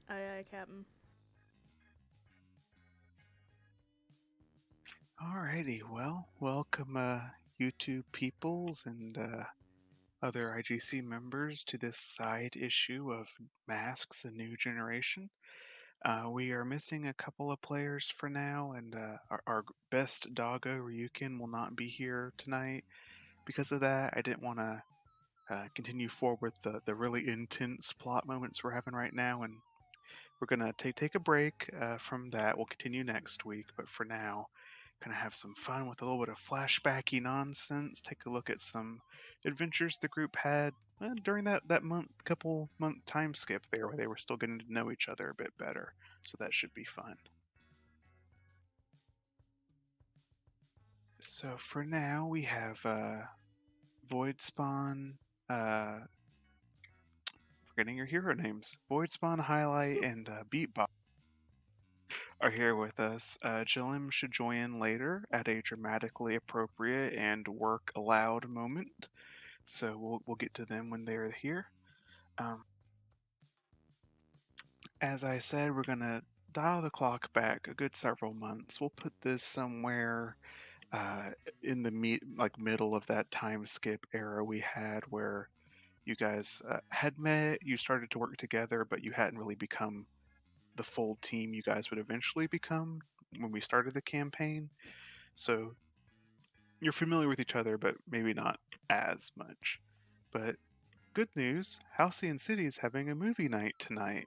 Aye, aye, Captain. Alrighty, well, welcome YouTube peoples and other IGC members to this side issue of Masks: A New Generation. We are missing a couple of players for now, and our best doggo, Ryukin, will not be here tonight. Because of that, I didn't want to continue forward with the really intense plot moments we're having right now, and we're gonna take a break from that. We'll continue next week, but for now, gonna have some fun with a little bit of flashbacky nonsense. Take a look at some adventures the group had during that couple month time skip there, where they were still getting to know each other a bit better. So that should be fun. So for now, we have Void Spawn. Forgetting your hero names. Void Spawn, Highlight, and Beatbox are here with us. Jillim should join in later at a dramatically appropriate and work allowed moment. So we'll get to them when they're here. Um, as I said, we're gonna dial the clock back a good several months. We'll put this somewhere uh, in the middle of that time skip era we had, where you guys had met, you started to work together, but you hadn't really become the full team you guys would eventually become when we started the campaign. So you're familiar with each other, but maybe not as much. But good news, Halcyon City is having a movie night tonight.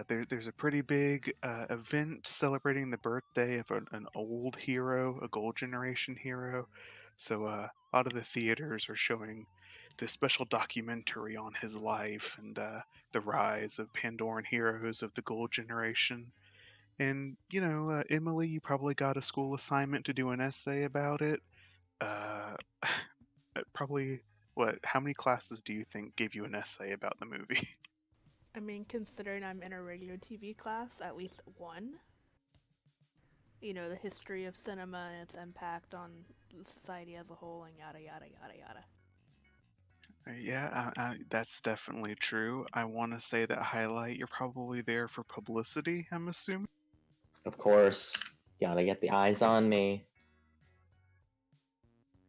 There's a pretty big event celebrating the birthday of an old hero, a gold generation hero. So a lot of the theaters are showing this special documentary on his life and the rise of Pandoran heroes of the gold generation. And, Emily, you probably got a school assignment to do an essay about it. Uh, probably, what, how many classes do you think gave you an essay about the movie? I mean, considering I'm in a regular TV class, at least one. You know, the history of cinema and its impact on society as a whole, and yada yada yada yada. Yeah, that's definitely true. I want to say that Highlight, you're probably there for publicity, I'm assuming. Of course, gotta get the eyes on me.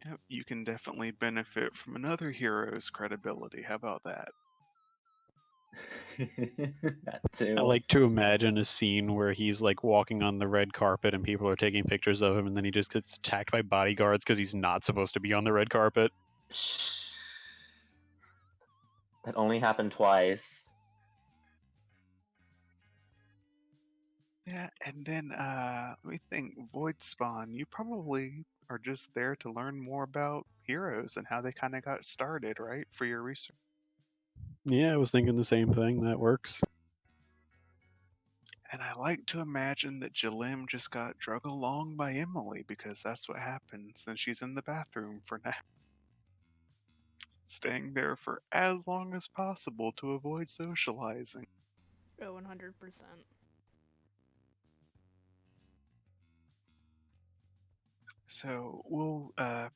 Yep, you can definitely benefit from another hero's credibility. How about that? That I too. like to imagine a scene where he's like walking on the red carpet and people are taking pictures of him, and then he just gets attacked by bodyguards because he's not supposed to be on the red carpet. That only happened twice. Yeah, and then let me think. Void Spawn, you probably are just there to learn more about heroes and how they kind of got started, right? For your research. Yeah, I was thinking the same thing. That works. And I like to imagine that Jalim just got drug along by Emily because that's what happens, and she's in the bathroom for now, staying there for as long as possible to avoid socializing. Oh, 100%. So we'll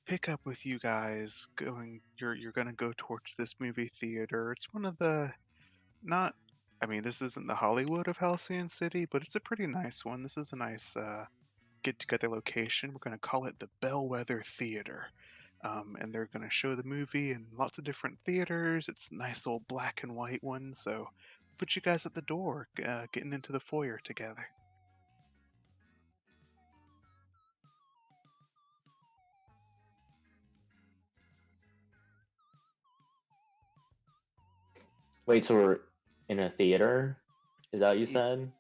pick up with you guys going. You're gonna go towards this movie theater. It's one of the not. I mean, this isn't the Hollywood of Halcyon City, but it's a pretty nice one. This is a nice get together location. We're gonna call it the Bellwether Theater. And they're going to show the movie in lots of different theaters. It's a nice old black and white one. So put you guys at the door, getting into the foyer together. Wait, so we're in a theater? Is that what you Y- said?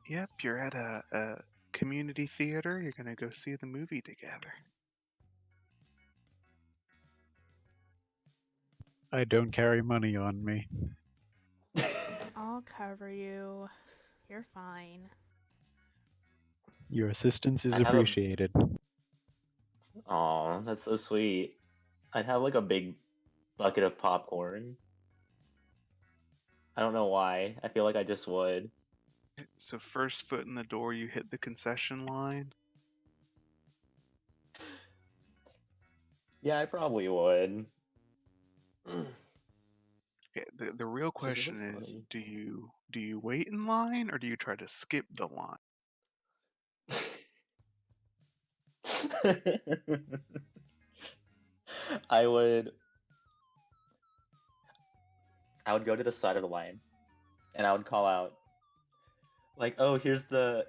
Yep, you're at a community theater. You're going to go see the movie together. I don't carry money on me. I'll cover you. You're fine. Your assistance I is have a. appreciated. Aw, that's so sweet. I'd have like a big bucket of popcorn. I don't know why. I feel like I just would. So first foot in the door, you hit the concession line. Yeah, I probably would. Okay, the real which is really question is, funny. do you wait in line or do you try to skip the line? I would I would go to the side of the line and I would call out like, "Oh, here's the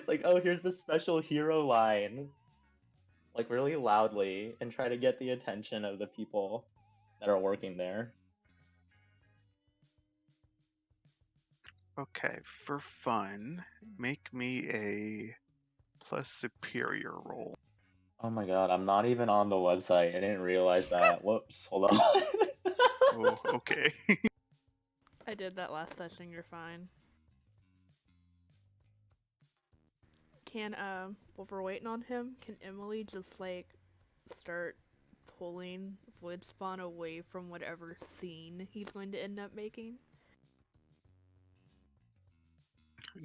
like, oh, here's the special hero line." Like really loudly and try to get the attention of the people that are working there. Okay, for fun, make me a plus superior roll. Oh my god, I'm not even on the website. I didn't realize that. Whoops, hold on. Oh, okay. I did that last session, you're fine. Can, while we're waiting on him, can Emily just, like, start pulling Void Spawn away from whatever scene he's going to end up making?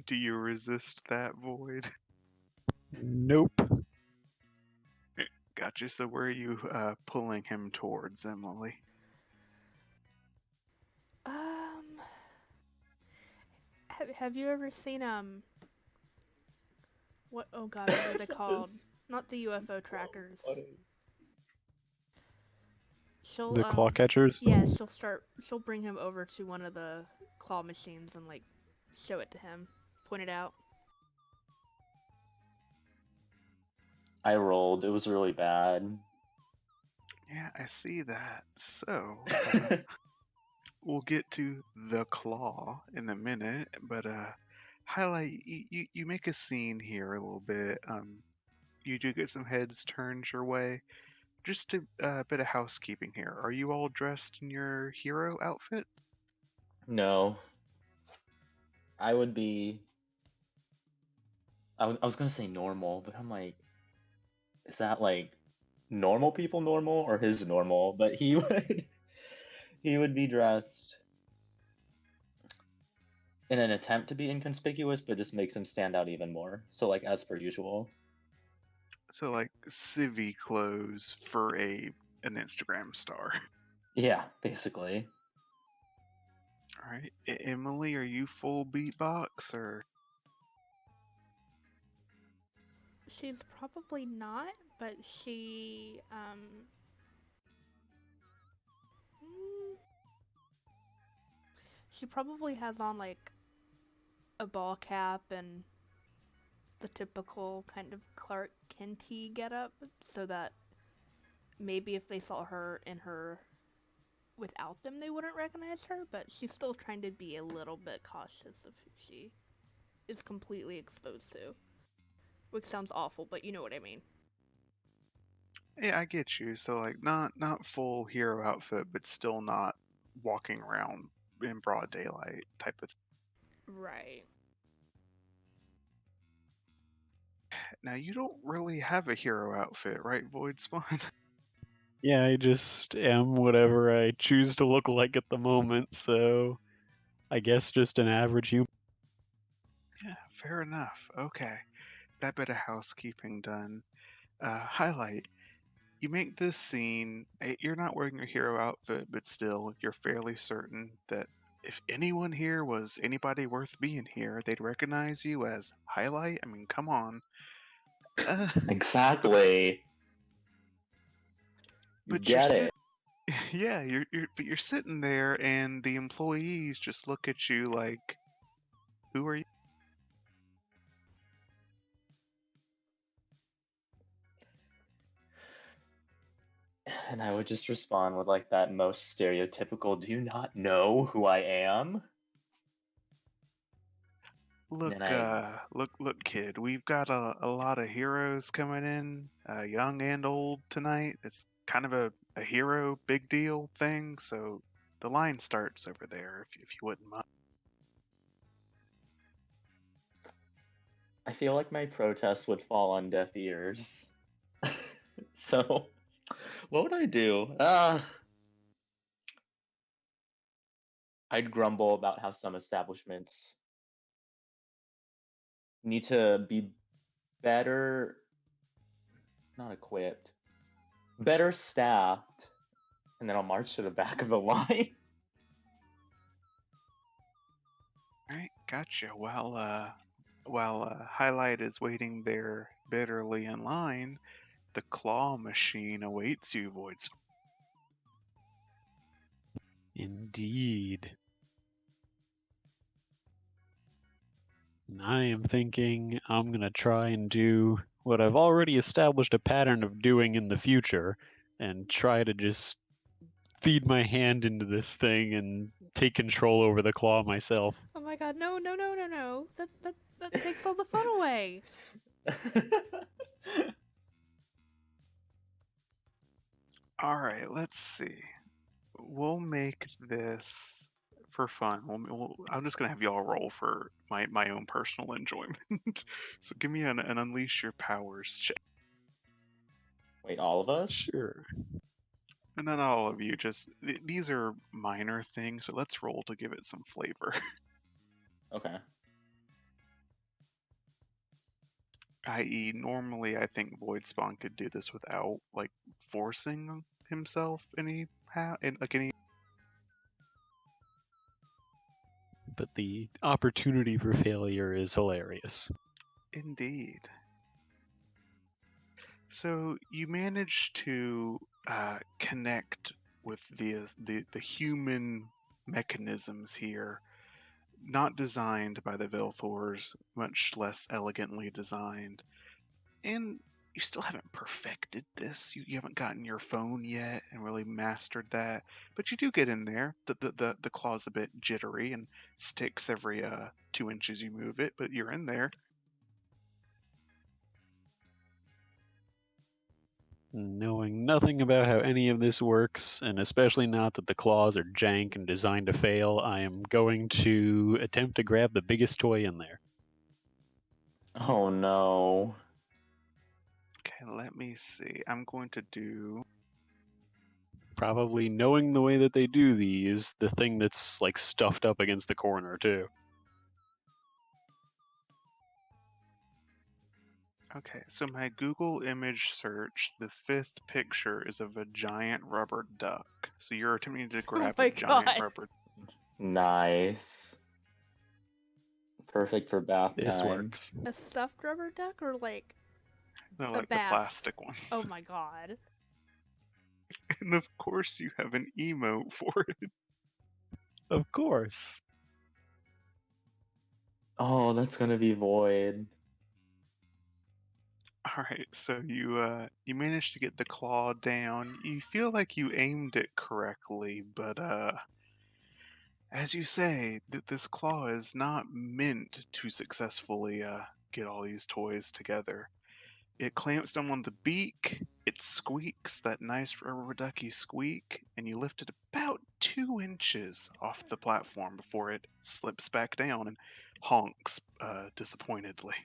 Do you resist that, Void? Nope. Gotcha. So where are you pulling him towards, Emily? Have you ever seen, what, oh god, what are they called? Not the UFO trackers. She'll, The claw catchers. yeah, she'll bring him over to one of the claw machines and, like, show it to him. Point it out. I rolled. It was really bad. Yeah, I see that. So we'll get to the claw in a minute, but highlight you make a scene here a little bit. You do get some heads turned your way. Just a bit of housekeeping here. Are you all dressed in your hero outfit? No. I would be. I was gonna say normal, but I'm like, is that like normal people normal or his normal? But he would he would be dressed in an attempt to be inconspicuous, but just makes him stand out even more. So like as per usual. So like civvy clothes for an Instagram star. Yeah, basically. All right, Emily, are you full beatbox or? She's probably not, but she probably has on, like, a ball cap and the typical kind of Clark Kenty getup, so that maybe if they saw her in her without them, they wouldn't recognize her, but she's still trying to be a little bit cautious of who she is completely exposed to. Which sounds awful, but you know what I mean. Yeah, I get you. So like not full hero outfit, but still not walking around in broad daylight type of. Right. Now you don't really have a hero outfit, right, Void Spawn? Yeah, I just am whatever I choose to look like at the moment, so I guess just an average human. Yeah, fair enough. Okay, that bit of housekeeping done. Highlight. You make this scene. You're not wearing your hero outfit, but still, you're fairly certain that if anyone here was anybody worth being here, they'd recognize you as Highlight. I mean, come on. Uh, Exactly. but you're Get it. yeah, you're sitting there, and the employees just look at you like, "Who are you?" And I would just respond with like that most stereotypical, do you not know who I am? And then I Look, kid. We've got a lot of heroes coming in, young and old tonight. It's kind of a hero big deal thing. So the line starts over there, if you wouldn't mind. I feel like my protest would fall on deaf ears. So what would I do? I'd grumble about how some establishments need to be better, not equipped, better staffed And then I'll march to the back of the line. All right, gotcha. While Highlight is waiting there bitterly in line, the claw machine awaits you, Voids. Indeed. And I am thinking I'm going to try and do what I've already established a pattern of doing in the future and try to just feed my hand into this thing and take control over the claw myself. Oh my god, no, no, no, no, no. That takes all the fun away. All right, let's see. We'll make this for fun. I'm just gonna have y'all roll for my own personal enjoyment. So give me an unleash your powers check. Wait, all of us? Sure. And not all of you. Just these are minor things, but let's roll to give it some flavor. Okay. I.e., normally I think Void Spawn could do this without like forcing himself any any. But the opportunity for failure is hilarious. Indeed. So you manage to connect with the human mechanisms here, not designed by the Vilthors, much less elegantly designed. And you still haven't perfected this. You haven't gotten your phone yet and really mastered that, but you do get in there. The claw's a bit jittery and sticks every 2 inches you move it, but you're in there. Knowing nothing about how any of this works, and especially not that the claws are jank and designed to fail, I am going to attempt to grab the biggest toy in there. Oh no. Okay, let me see. I'm going to do. Probably knowing the way that they do these, the thing that's like stuffed up against the corner too. Okay, so my Google image search, the 5th picture is of a giant rubber duck. So you're attempting to grab my a giant God. rubber. Nice. Perfect for bath This time. works. A stuffed rubber duck or like No, a like the bath? plastic ones. Oh my god. And of course you have an emote for it. Of course. Oh, that's gonna be Void. All right, so you managed to get the claw down. You feel like you aimed it correctly, but as you say, this claw is not meant to successfully get all these toys together. It clamps down on the beak, it squeaks that nice rubber ducky squeak, and you lift it about 2 inches off the platform before it slips back down and honks disappointedly.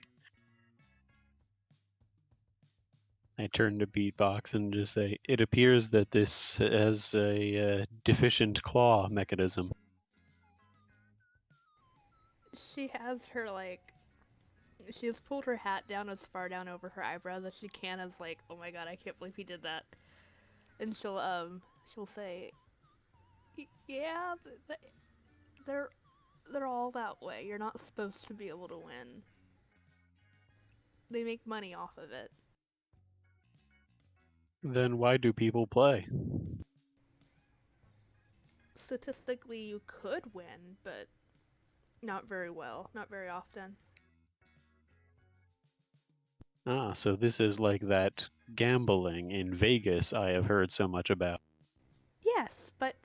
I turn to Beatbox and just say, it appears that this has a deficient claw mechanism. She has her like she has pulled her hat down as far down over her eyebrows as she can as like, oh my god, I can't believe he did that. And she'll say, yeah, they're all that way. You're not supposed to be able to win. They make money off of it. Then why do people play? Statistically, you could win, but not very well, not very often. Ah, so this is like that gambling in Vegas I have heard so much about. Yes, but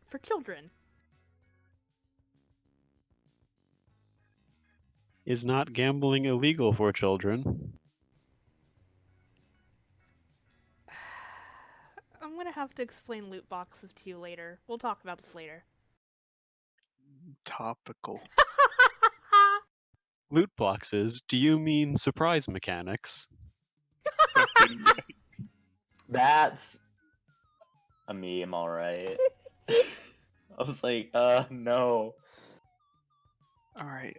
for children. Is not gambling illegal for children? I'm gonna have to explain loot boxes to you later. We'll talk about this later. Topical. Loot boxes? Do you mean surprise mechanics? That's a meme, alright. I was like, no. All right,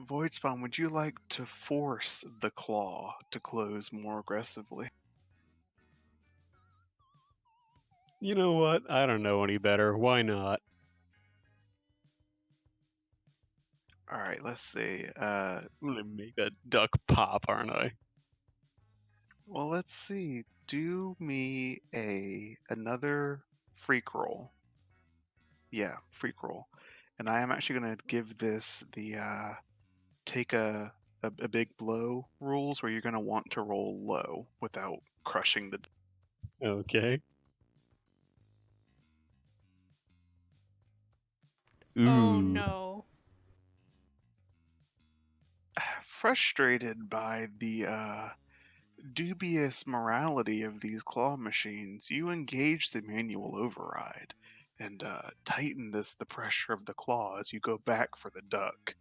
Voidspawn, would you like to force the claw to close more aggressively? You know what? I don't know any better. Why not? All right, let's see. I'm gonna make that duck pop, aren't I? Well, let's see. Do me another freak roll. Yeah, freak roll. And I am actually going to give this the take a big blow rules where you're going to want to roll low without crushing the. Okay. Oh Ooh. no. Frustrated by the dubious morality of these claw machines, you engage the manual override and tighten the pressure of the claw as you go back for the duck.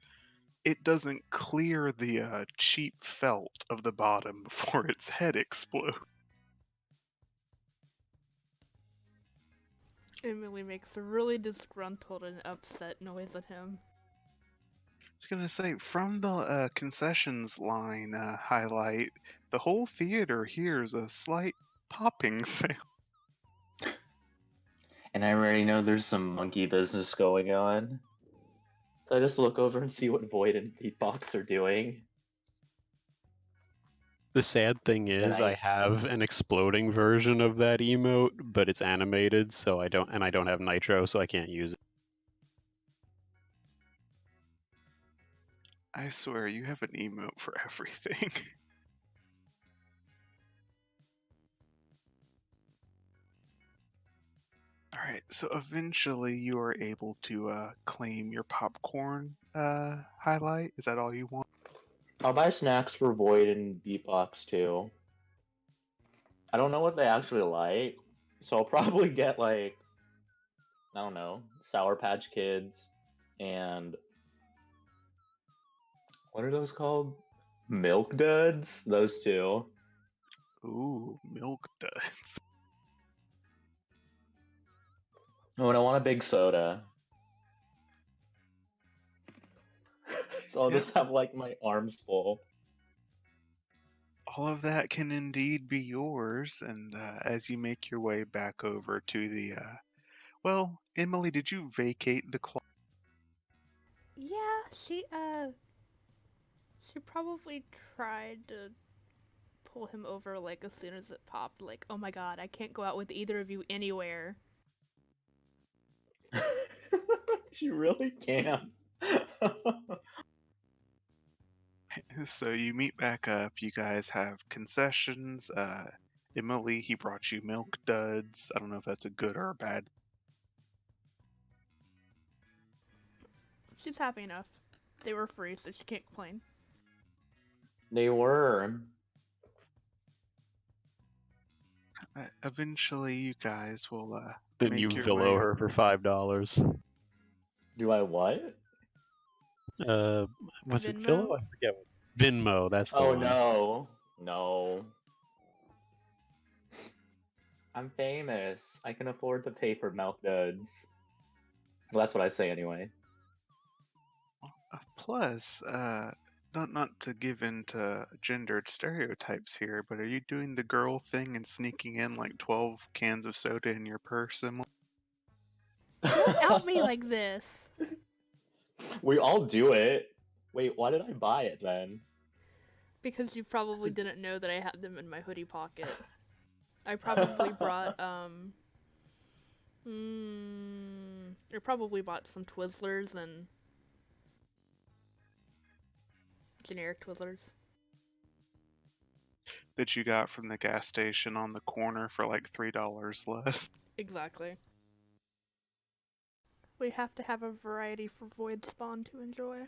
It doesn't clear the cheap felt of the bottom before its head explodes. Emily makes a really disgruntled and upset noise at him. I was gonna say, from the concessions line highlight, the whole theater hears a slight popping sound. And I already know there's some monkey business going on. So I just look over and see what Void and Beatbox are doing. The sad thing And is I have an exploding version of that emote, but it's animated, so I don't have nitro, so I can't use it. I swear, you have an emote for everything. Alright, so eventually you are able to claim your popcorn highlight. Is that all you want? I'll buy snacks for Void and Beatbox too. I don't know what they actually like, so I'll probably get like, I don't know, Sour Patch Kids and what are those called? Milk Duds? Those two. Ooh, milk duds. Oh, and I want a big soda. So I'll Yep. just have like my arms full. All of that can indeed be yours, and as you make your way back over to the well, Emily, did you vacate the closet? Yeah, she probably tried to pull him over like as soon as it popped, like, oh my god, I can't go out with either of you anywhere. She really can. So you meet back up. You guys have concessions. Emily, he brought you milk duds. I don't know if that's a good or a bad. She's happy enough. They were free, so she can't complain. They were. Eventually, you guys will Then you make your Villo way. her for $5. Do I what? Was it Venmo? Villo? I forget. Venmo, that's the Oh one. no. No. I'm famous. I can afford to pay for Milk Duds. Well, that's what I say anyway. Plus, not to give into gendered stereotypes here, but are you doing the girl thing and sneaking in like 12 cans of soda in your purse, Emily? Don't out me like this! We all do it. Wait, why did I buy it then? Because you probably didn't know that I had them in my hoodie pocket. I probably brought, I probably bought some Twizzlers and generic Twizzlers. That you got from the gas station on the corner for like $3 less. Exactly. We have to have a variety for Void Spawn to enjoy.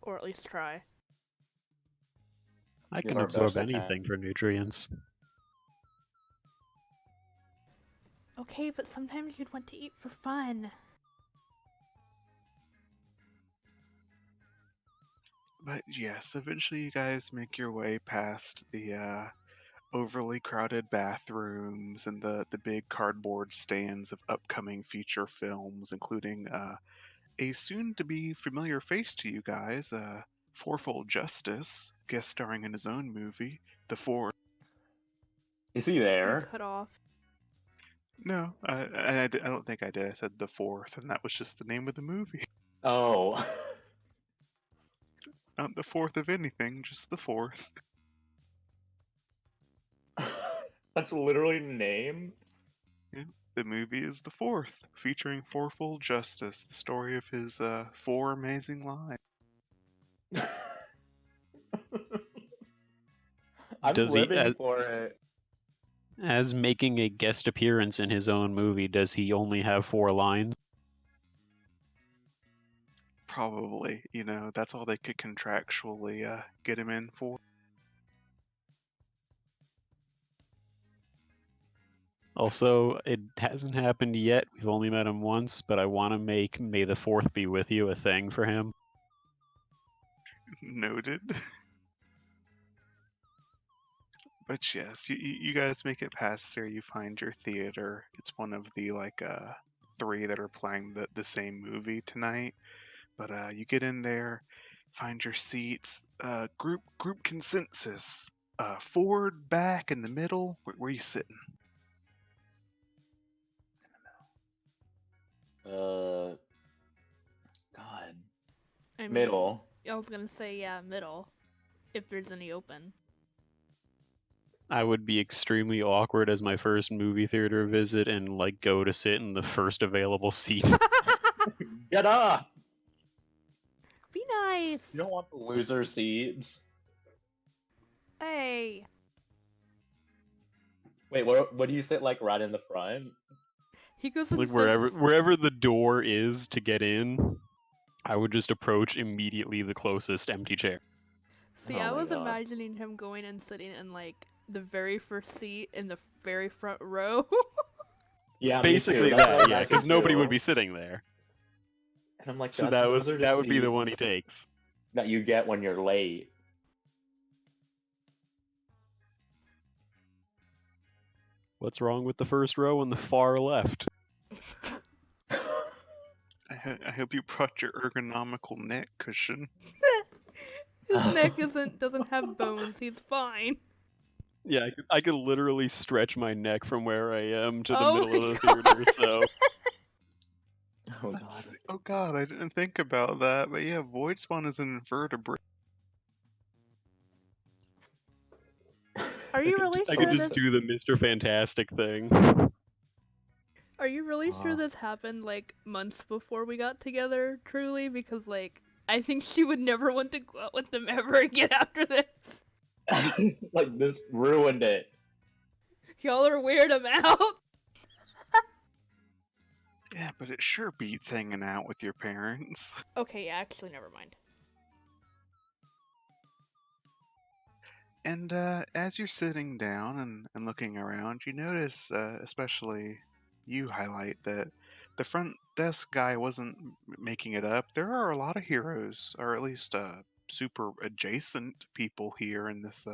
Or at least try. I Give can our absorb best I anything can. for nutrients. Okay, but sometimes you'd want to eat for fun. But yes, eventually you guys make your way past the overly crowded bathrooms and the big cardboard stands of upcoming feature films, including a soon to be familiar face to you guys, Fourfold Justice, guest starring in his own movie, The Four. Is he You there? cut off. No, I don't think I did. I said the fourth, and that was just the name of the movie. Oh. Not the fourth of anything, just the fourth. That's literally the name? Yeah. The movie is The Fourth, featuring Fourfold Justice, the story of his four amazing lives. I'm Does he, living for it. as making a guest appearance in his own movie, does he only have 4 lines? Probably, that's all they could contractually get him in for. Also, it hasn't happened yet. We've only met him once, but I want to make May the 4th be with you a thing for him. Noted. But yes, you guys make it past there. You find your theater. It's one of the 3 that are playing the same movie tonight. But you get in there, find your seats. Group consensus. Forward, back, in the middle. Where are you sitting? God. I mean, Middle. I was gonna say, yeah, middle. If there's any open. I would be extremely awkward as my first movie theater visit and go to sit in the first available seat. Get up! Be nice! You don't want the loser seats. Hey! Wait, what do you sit right in the front? He goes and Wherever sits... wherever the door is to get in, I would just approach immediately the closest empty chair. See, Oh I my was God. imagining him going and sitting in, the very first seat in the very front row. Yeah, Basically me too. That's what that, I yeah, imagined because nobody would too. be sitting there. And I'm like, So those are that would be the one he seats takes. that you get when you're late. What's wrong with the first row on the far left? I hope you brought your ergonomical neck cushion. His neck doesn't have bones. He's fine. Yeah, I could literally stretch my neck from where I am to the Oh middle my of the theater, so Oh God. Oh god, I didn't think about that. But yeah, void spawn is an invertebrate. Are you really I could sure just do this? the Mr. Fantastic thing. Are you really sure this happened months before we got together? Truly, because I think she would never want to go out with them ever again after this. This ruined it. Y'all are weird him out. Yeah, but it sure beats hanging out with your parents. Okay, yeah, actually, never mind. And as you're sitting down and looking around, you notice, especially you highlight that the front desk guy wasn't making it up. There are a lot of heroes, or at least super adjacent people here in this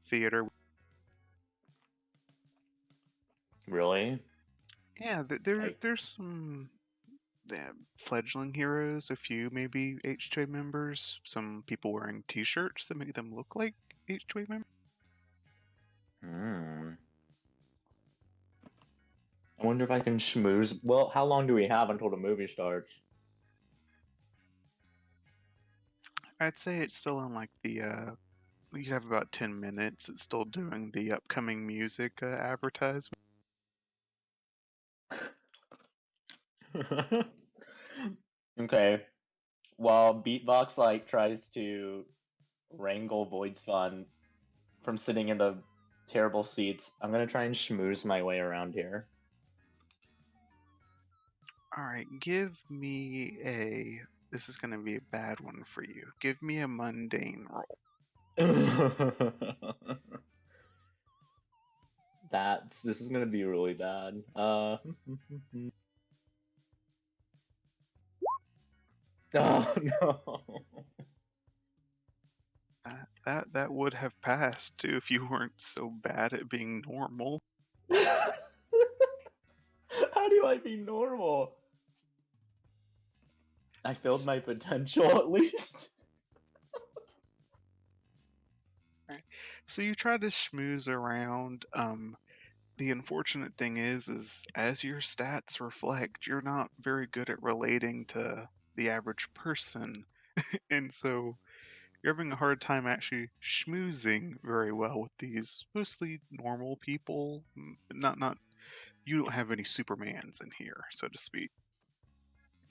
theater. Really? Yeah, there's some fledgling heroes, a few maybe HJ members, some people wearing T-shirts that make them look like HJ members. Hmm. I wonder if I can schmooze. Well, how long do we have until the movie starts? I'd say it's still in you have about 10 minutes. It's still doing the upcoming music advertisement. Okay. While Beatbox tries to wrangle Void Spawn from sitting in the terrible seats, I'm gonna try and schmooze my way around here. All right, give me a. This is going to be a bad one for you. Give me a mundane roll. This is gonna be really bad. Oh no. That would have passed too if you weren't so bad at being normal. How do I be normal? I filled my potential at least. So you try to schmooze around. The unfortunate thing is as your stats reflect, you're not very good at relating to the average person, and so you're having a hard time actually schmoozing very well with these mostly normal people. Not you don't have any Supermans in here, so to speak.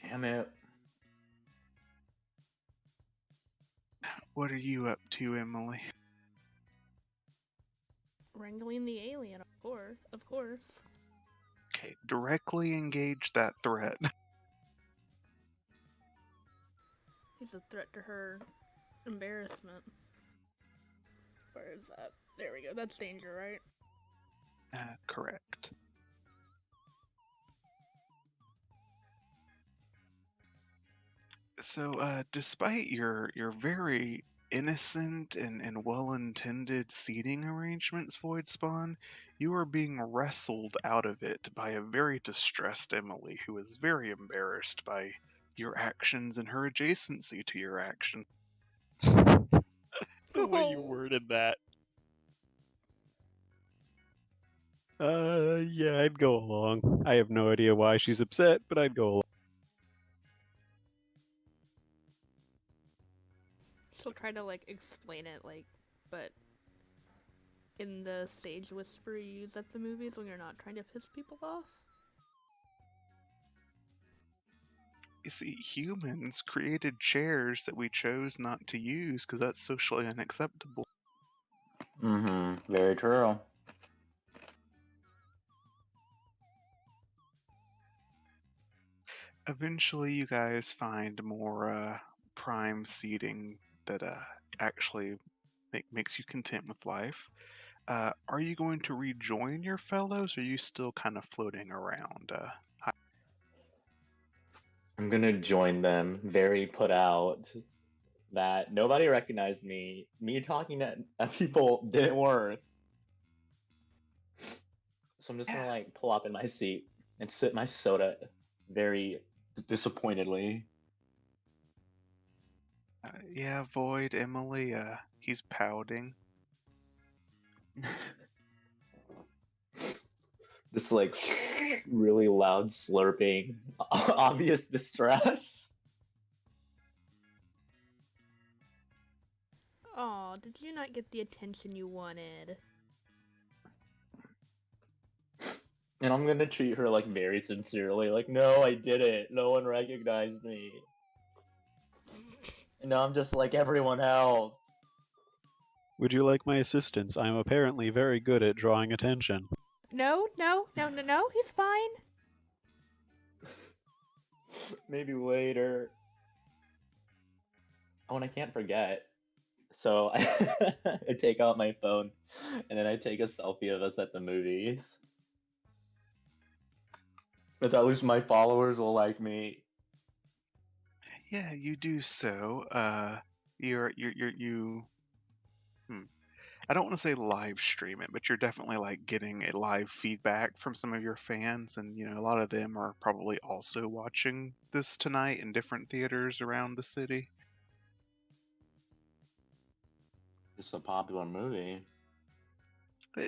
Damn it. What are you up to, Emily? Wrangling the alien, of course. Of course. Okay, directly engage that threat. He's a threat to her embarrassment. Where is that? There we go. That's danger, right? Correct. So, despite your very innocent and well-intended seating arrangements, Void Spawn, you are being wrestled out of it by a very distressed Emily, who is very embarrassed by your actions and her adjacency to your action. The way you worded that. Yeah, I'd go along. I have no idea why she's upset, but I'd go along. She'll try to explain it but in the stage whisper you use at the movies when you're not trying to piss people off. You see, humans created chairs that we chose not to use because that's socially unacceptable. Mm-hmm. Very true. Eventually, you guys find more prime seating that actually makes you content with life. Are you going to rejoin your fellows, or are you still kind of floating around? I'm gonna join them, very put out that nobody recognized me. Me talking at people didn't work. So I'm just gonna Yeah, pull up in my seat and sip my soda very disappointedly. yeah, Void, Emily, he's pouting. This really loud slurping, obvious distress. Aw, did you not get the attention you wanted? And I'm gonna treat her very sincerely, no, I didn't. No one recognized me. And now I'm just like everyone else. Would you like my assistance? I'm apparently very good at drawing attention. No, he's fine. Maybe later. Oh, and I can't forget. So I take out my phone and then I take a selfie of us at the movies. But at least my followers will like me. Yeah, you do so. You. I don't want to say live stream it, but you're definitely getting a live feedback from some of your fans, and a lot of them are probably also watching this tonight in different theaters around the city. It's a popular movie.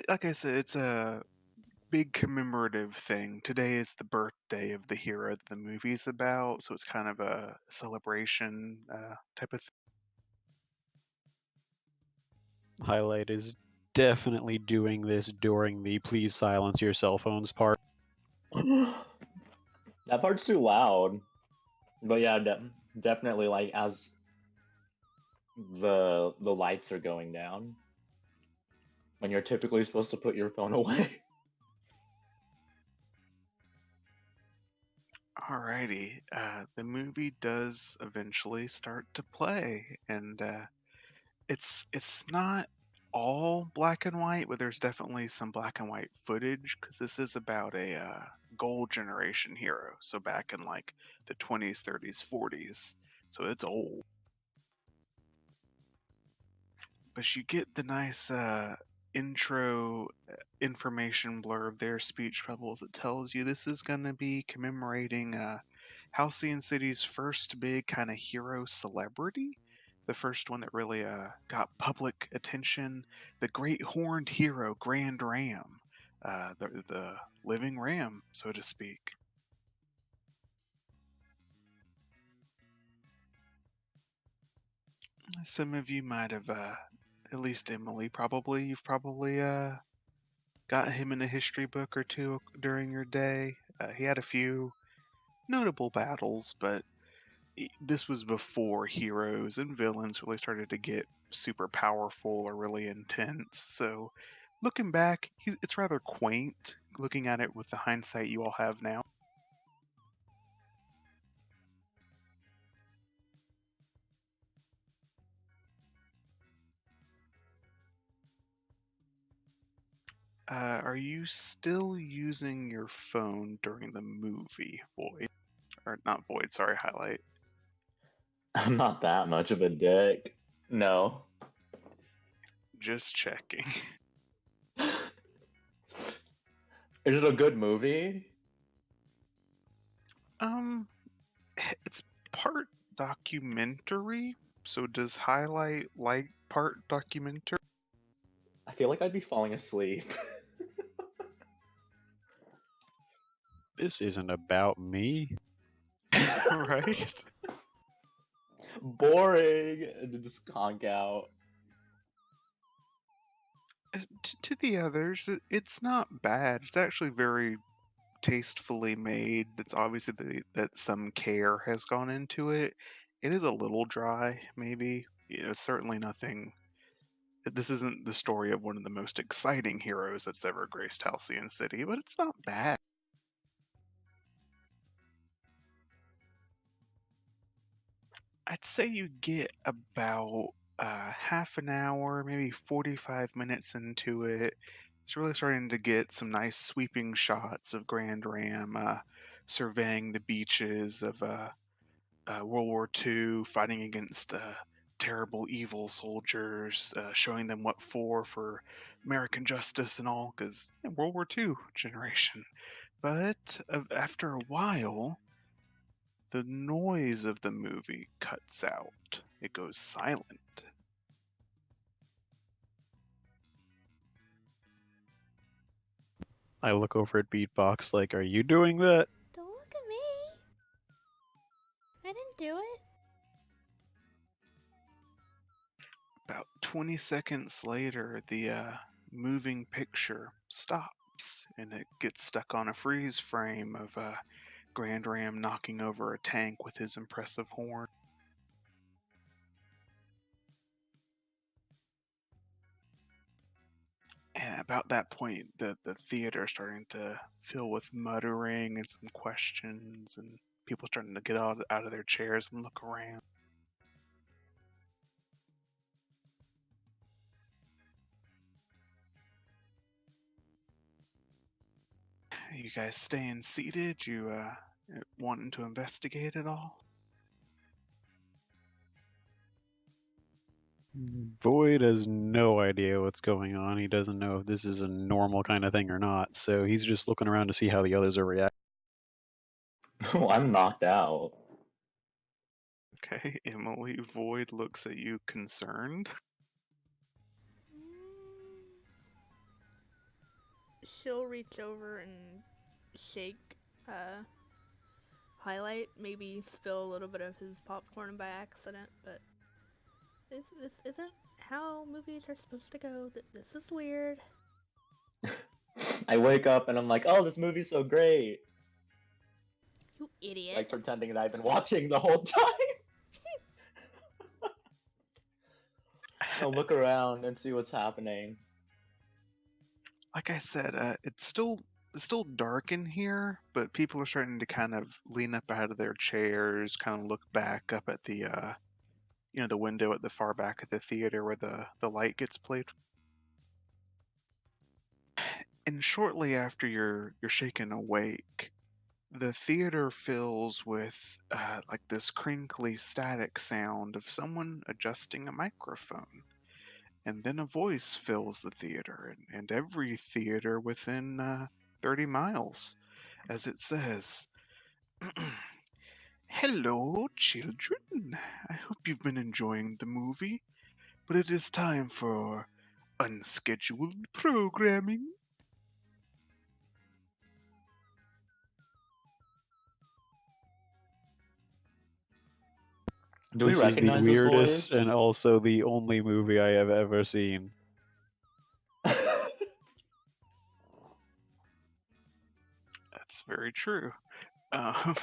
Like I said, it's a big commemorative thing. Today is the birthday of the hero that the movie's about, so it's kind of a celebration type of thing. Highlight is definitely doing this during the please silence your cell phones part. That part's too loud. But yeah, definitely as the lights are going down when you're typically supposed to put your phone away. Alrighty, the movie does eventually start to play, and it's not all black and white, but there's definitely some black and white footage because this is about a gold generation hero. So back in the 20s, 30s, 40s. So it's old. But you get the nice intro information blurb there, speech bubbles. It tells you this is going to be commemorating Halcyon City's first big kind of hero celebrity. the first one that really got public attention. The great horned hero, Grand Ram, the living ram, so to speak. Some of you might have, at least Emily, probably, you've probably got him in a history book or two during your day. He had a few notable battles, but this was before heroes and villains really started to get super powerful or really intense. So, looking back, it's rather quaint looking at it with the hindsight you all have now. Are you still using your phone during the movie, Void? Or not Void, sorry, Highlight. I'm not that much of a dick. No. Just checking. Is it a good movie? Um, it's part documentary. So does Highlight like part documentary? I feel like I'd be falling asleep. This isn't about me. Right? Boring. And to just conk out. To the others, it's not bad. It's actually very tastefully made. It's obviously that some care has gone into it. It is a little dry, maybe. Certainly nothing. This isn't the story of one of the most exciting heroes that's ever graced Halcyon City, but it's not bad. I'd say you get about half an hour, maybe 45 minutes into it. It's really starting to get some nice sweeping shots of Grand Ram surveying the beaches of World War II, fighting against terrible, evil soldiers, showing them what for American justice and all, because World War II generation. But after a while, the noise of the movie cuts out. It goes silent. I look over at Beatbox like, are you doing that? Don't look at me. I didn't do it. About 20 seconds later, the moving picture stops and it gets stuck on a freeze frame of Grand Ram knocking over a tank with his impressive horn. And about that point, the theater is starting to fill with muttering and some questions, and people starting to get out of their chairs and look around. You guys staying seated? You wanting to investigate it all? Void has no idea what's going on. He doesn't know if this is a normal kind of thing or not, so he's just looking around to see how the others are reacting. Oh, I'm knocked out. Okay, Emily Void looks at you concerned. She'll reach over and shake Highlight, maybe spill a little bit of his popcorn by accident, but this isn't how movies are supposed to go. This is weird. I wake up and I'm like, oh, this movie's so great. You idiot. Like pretending that I've been watching the whole time. I'll look around and see what's happening. Like I said, it's still dark in here, but people are starting to kind of lean up out of their chairs, kind of look back up at the the window at the far back of the theater where the light gets played. And shortly after you're shaken awake, the theater fills with like this crinkly static sound of someone adjusting a microphone. And then a voice fills the theater, and every theater within 30 miles, as it says, Hello, children. I hope you've been enjoying the movie, but it is time for unscheduled programming. Do we This is the recognize this weirdest voice? and also the only movie I have ever seen. That's very true. Um,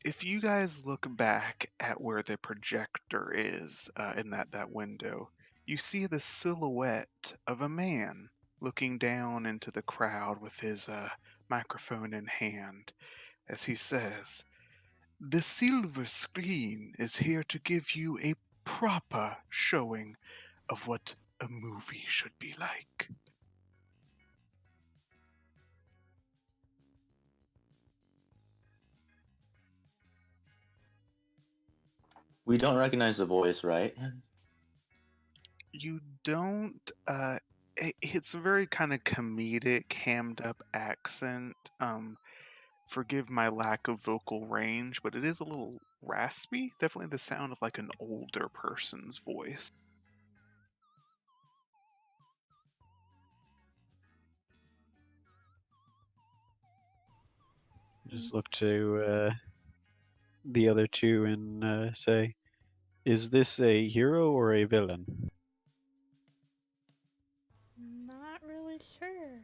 if you guys look back at where the projector is in that window, you see the silhouette of a man looking down into the crowd with his microphone in hand as he says, "The silver screen is here to give you a proper showing of what a movie should be like." We don't recognize the voice, right? You don't. It's a very kind of comedic, hammed up accent. Forgive my lack of vocal range, but it is a little raspy. Definitely the sound of like an older person's voice. Just look to the other two and say, is this a hero or a villain? Not really sure.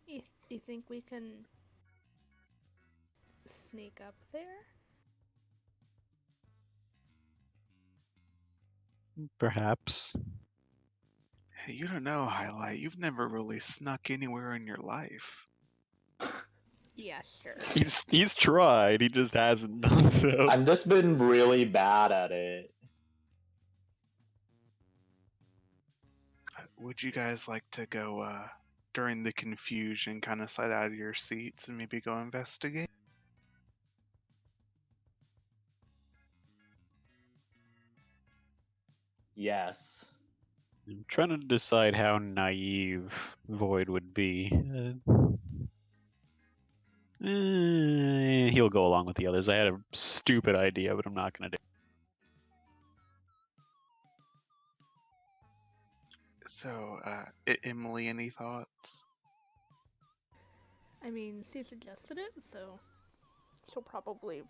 You think we can sneak up there? Perhaps. Hey, you don't know, Highlight. You've never really snuck anywhere in your life. Yeah, sure. He's tried, he just hasn't done so. I've just been really bad at it. Would you guys like to go during the confusion, kind of slide out of your seats and maybe go investigate? Yes. I'm trying to decide how naive Void would be. He'll go along with the others. I had a stupid idea, but I'm not going to do So, Emily, any thoughts? I mean, she suggested it, so she'll probably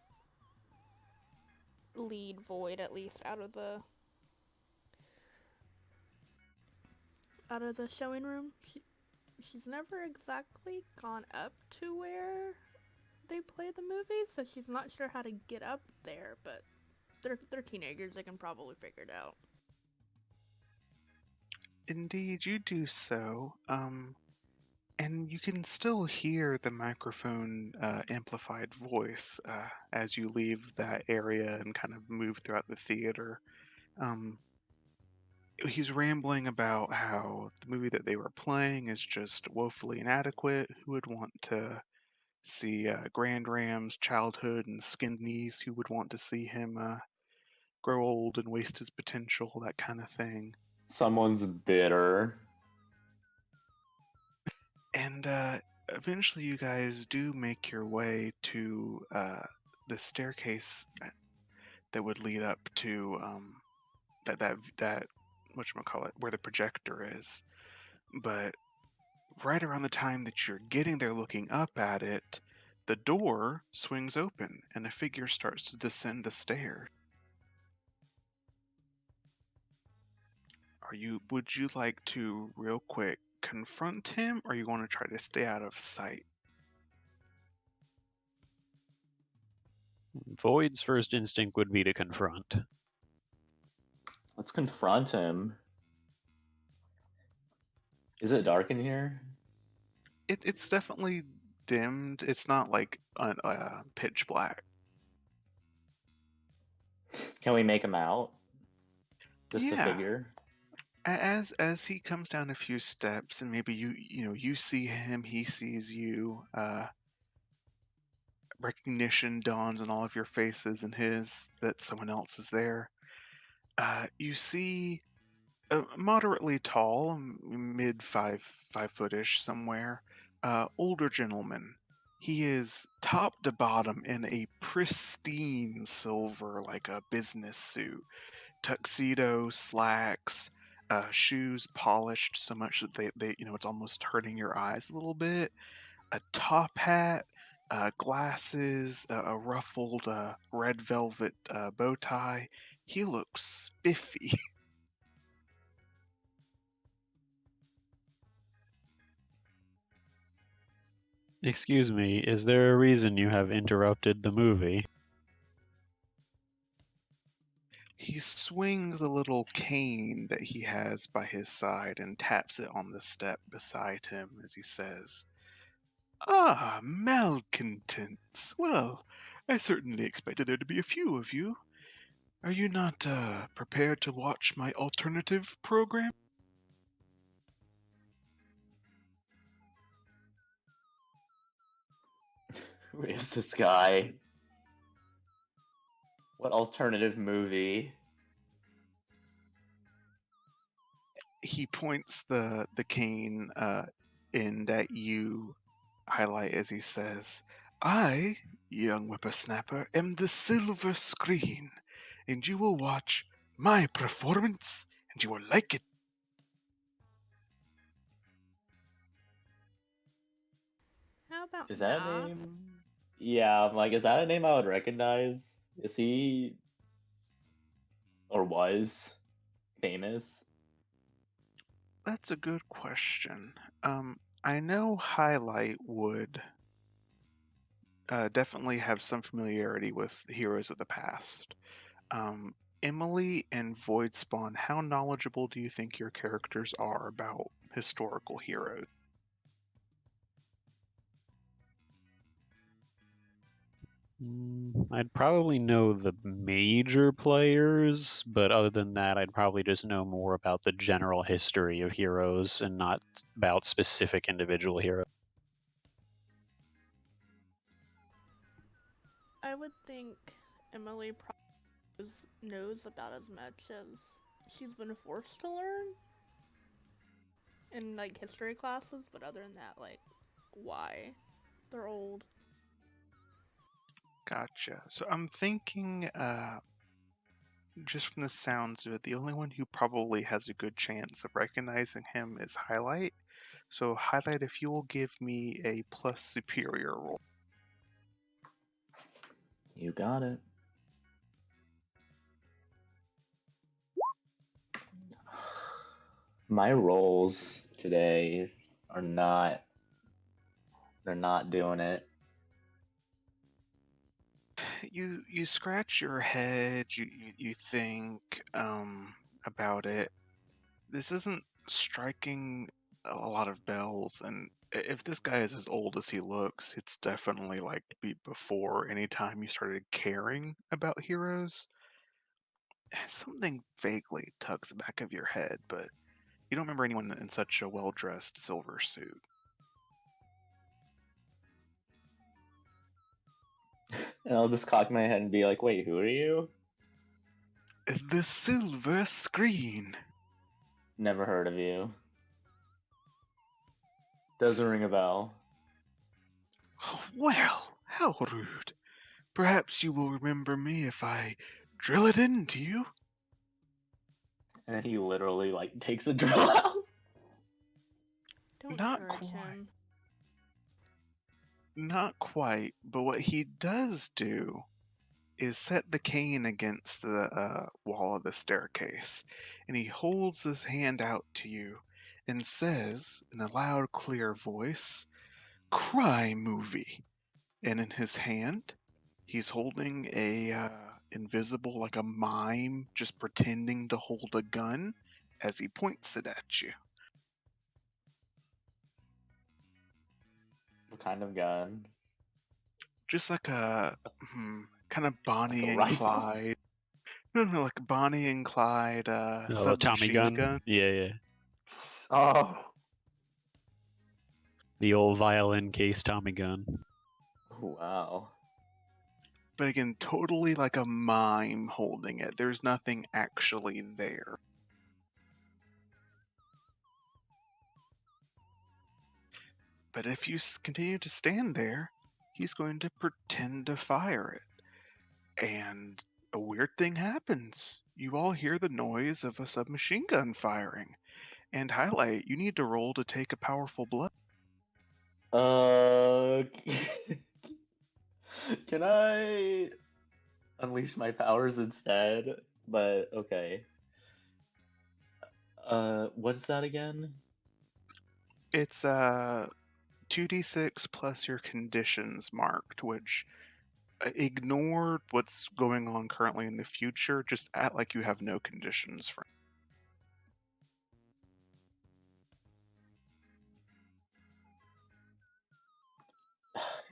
lead Void at least out of the showing room. She's never exactly gone up to where they play the movies, so she's not sure how to get up there, but they're teenagers, they can probably figure it out. Indeed, you do so. And you can still hear the microphone amplified voice as you leave that area and kind of move throughout the theater. Um, he's rambling about how the movie that they were playing is just woefully inadequate. Who would want to see Grand Ram's childhood and skinned knees? Who would want to see him grow old and waste his potential? That kind of thing. Someone's bitter. And eventually, you guys do make your way to the staircase that would lead up to that whatchamacallit, where the projector is. But right around the time that you're getting there, looking up at it, the door swings open and a figure starts to descend the stairs. Would you like to real quick confront him, or you want to try to stay out of sight? Void's first instinct would be to confront. Let's confront him. Is it dark in here? It's definitely dimmed. It's not like pitch black. Can we make him out? Just a Yeah. figure? As he comes down a few steps, and maybe you see him, he sees you. Recognition dawns on all of your faces and his that someone else is there. You see a moderately tall, mid five footish somewhere, older gentleman. He is top to bottom in a pristine silver, like a business suit, tuxedo, slacks, shoes polished so much that it's almost hurting your eyes a little bit. A top hat, glasses, a ruffled red velvet bow tie. He looks spiffy. Excuse me, is there a reason you have interrupted the movie? He swings a little cane that he has by his side and taps it on the step beside him as he says, "Ah, malcontents. Well, I certainly expected there to be a few of you. Are you not prepared to watch my alternative program?" Who is this guy? What alternative movie? He points the cane end at you, highlight as he says, "I, young whippersnapper, am the silver screen, and you will watch my performance, and you will like it." How about Is that a nah? name? Yeah, I'm like, is that a name I would recognize? Is he or was famous? That's a good question. I know Highlight would definitely have some familiarity with heroes of the past. Um, Emily and Voidspawn, how knowledgeable do you think your characters are about historical heroes? I'd probably know the major players, but other than that, I'd probably just know more about the general history of heroes and not about specific individual heroes. I would think Emily probably knows about as much as she's been forced to learn in like history classes, but other than that, like, why? They're old. Gotcha. So I'm thinking, just from the sounds of it, the only one who probably has a good chance of recognizing him is Highlight. So, Highlight, if you will give me a plus superior roll. You got it. My rolls today are not, they're not doing it. You scratch your head, you think about it. This isn't striking a lot of bells, and if this guy is as old as he looks, it's definitely like before any time you started caring about heroes. Something vaguely tugs the back of your head, but you don't remember anyone in such a well-dressed silver suit. And I'll just cock my head and be like, wait, who are you? The silver screen. Never heard of you. Doesn't ring a bell. Well, how rude. Perhaps you will remember me if I drill it into you. And then he literally like takes a drill out. Don't Not encourage quite. him. Not quite, but what he does do is set the cane against the wall of the staircase, and he holds his hand out to you and says in a loud, clear voice, "Cry movie." And in his hand, he's holding a invisible, like a mime, just pretending to hold a gun as he points it at you. What kind of gun? Just like a kind of Like a Bonnie and rifle? Clyde. No, like Bonnie and Clyde Oh, Tommy submachine gun? gun. Yeah, yeah. Oh. The old violin case Tommy gun. Wow. But again, totally like a mime holding it. There's nothing actually there. But if you continue to stand there, he's going to pretend to fire it. And a weird thing happens. You all hear the noise of a submachine gun firing. And highlight, you need to roll to take a powerful blow. Uh, can I unleash my powers instead? But okay. What's that again? It's 2d6 plus your conditions marked, which ignore what's going on currently in the future. Just act like you have no conditions for.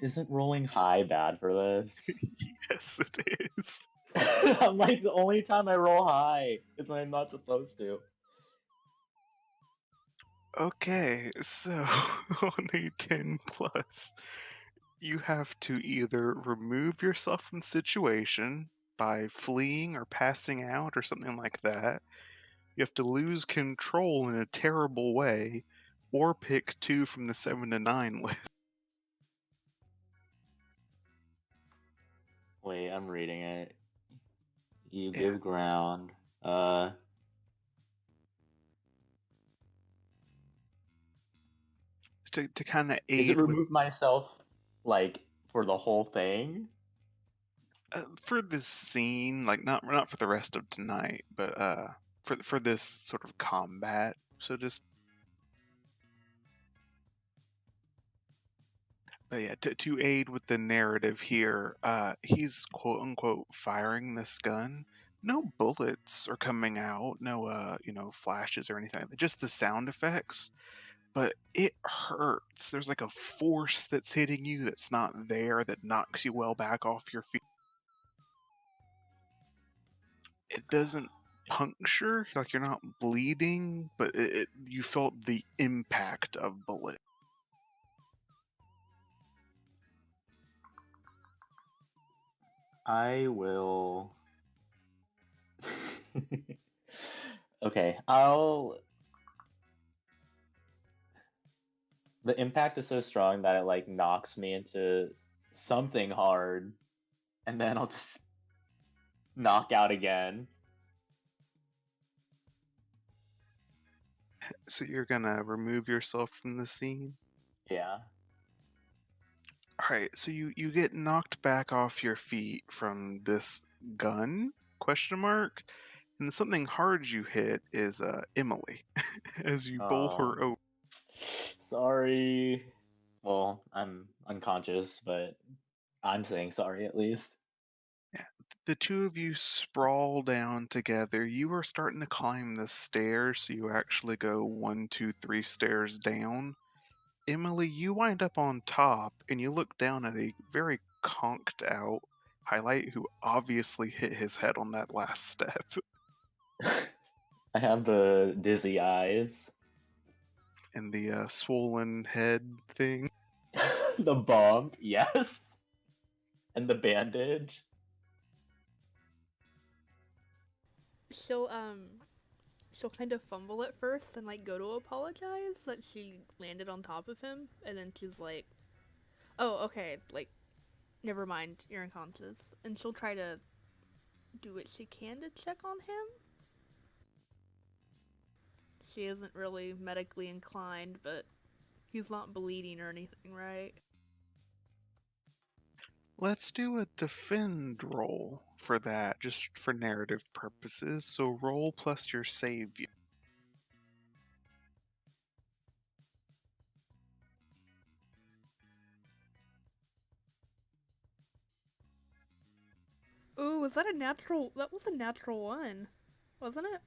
Isn't rolling high bad for this? Yes, it is. I'm like, the only time I roll high is when I'm not supposed to. Okay, so on a 10 plus, you have to either remove yourself from the situation by fleeing or passing out or something like that. You have to lose control in a terrible way, or pick two from the 7 to 9 list. Wait, I'm reading it. You Yeah. give ground. To kind of Is it aid with remove myself, like, for the whole thing? for this scene, like not for the rest of tonight, but for this sort of combat. So just, but yeah, to aid with the narrative here, he's quote unquote firing this gun. No bullets are coming out, no flashes or anything. Just the sound effects, but it hurts. There's like a force that's hitting you that's not there that knocks you well back off your feet. It doesn't puncture, like you're not bleeding, but you felt the impact of bullet. I will. Okay, I'll. The impact is so strong that it like knocks me into something hard, and then I'll just knock out again. So you're gonna remove yourself from the scene. Yeah. All right, so you get knocked back off your feet from this gun? Question mark. And something hard you hit is Emily as you bowl Oh, her over. sorry. Well, I'm unconscious, but I'm saying sorry at least. Yeah. The two of you sprawl down together. You are starting to climb the stairs, so you actually go 1, 2, 3 stairs down. Emily, you wind up on top and you look down at a very conked out highlight who obviously hit his head on that last step. I have the dizzy eyes. And the swollen head thing. The bump, yes. And the bandage. She'll she'll kind of fumble at first and like go to apologize that she landed on top of him, and then she's like, "Oh, okay, like never mind, you're unconscious." And she'll try to do what she can to check on him. She isn't really medically inclined, but he's not bleeding or anything, right? Let's do a defend roll for that, just for narrative purposes. So roll plus your save. Ooh, was that a natural? That was a natural one, wasn't it?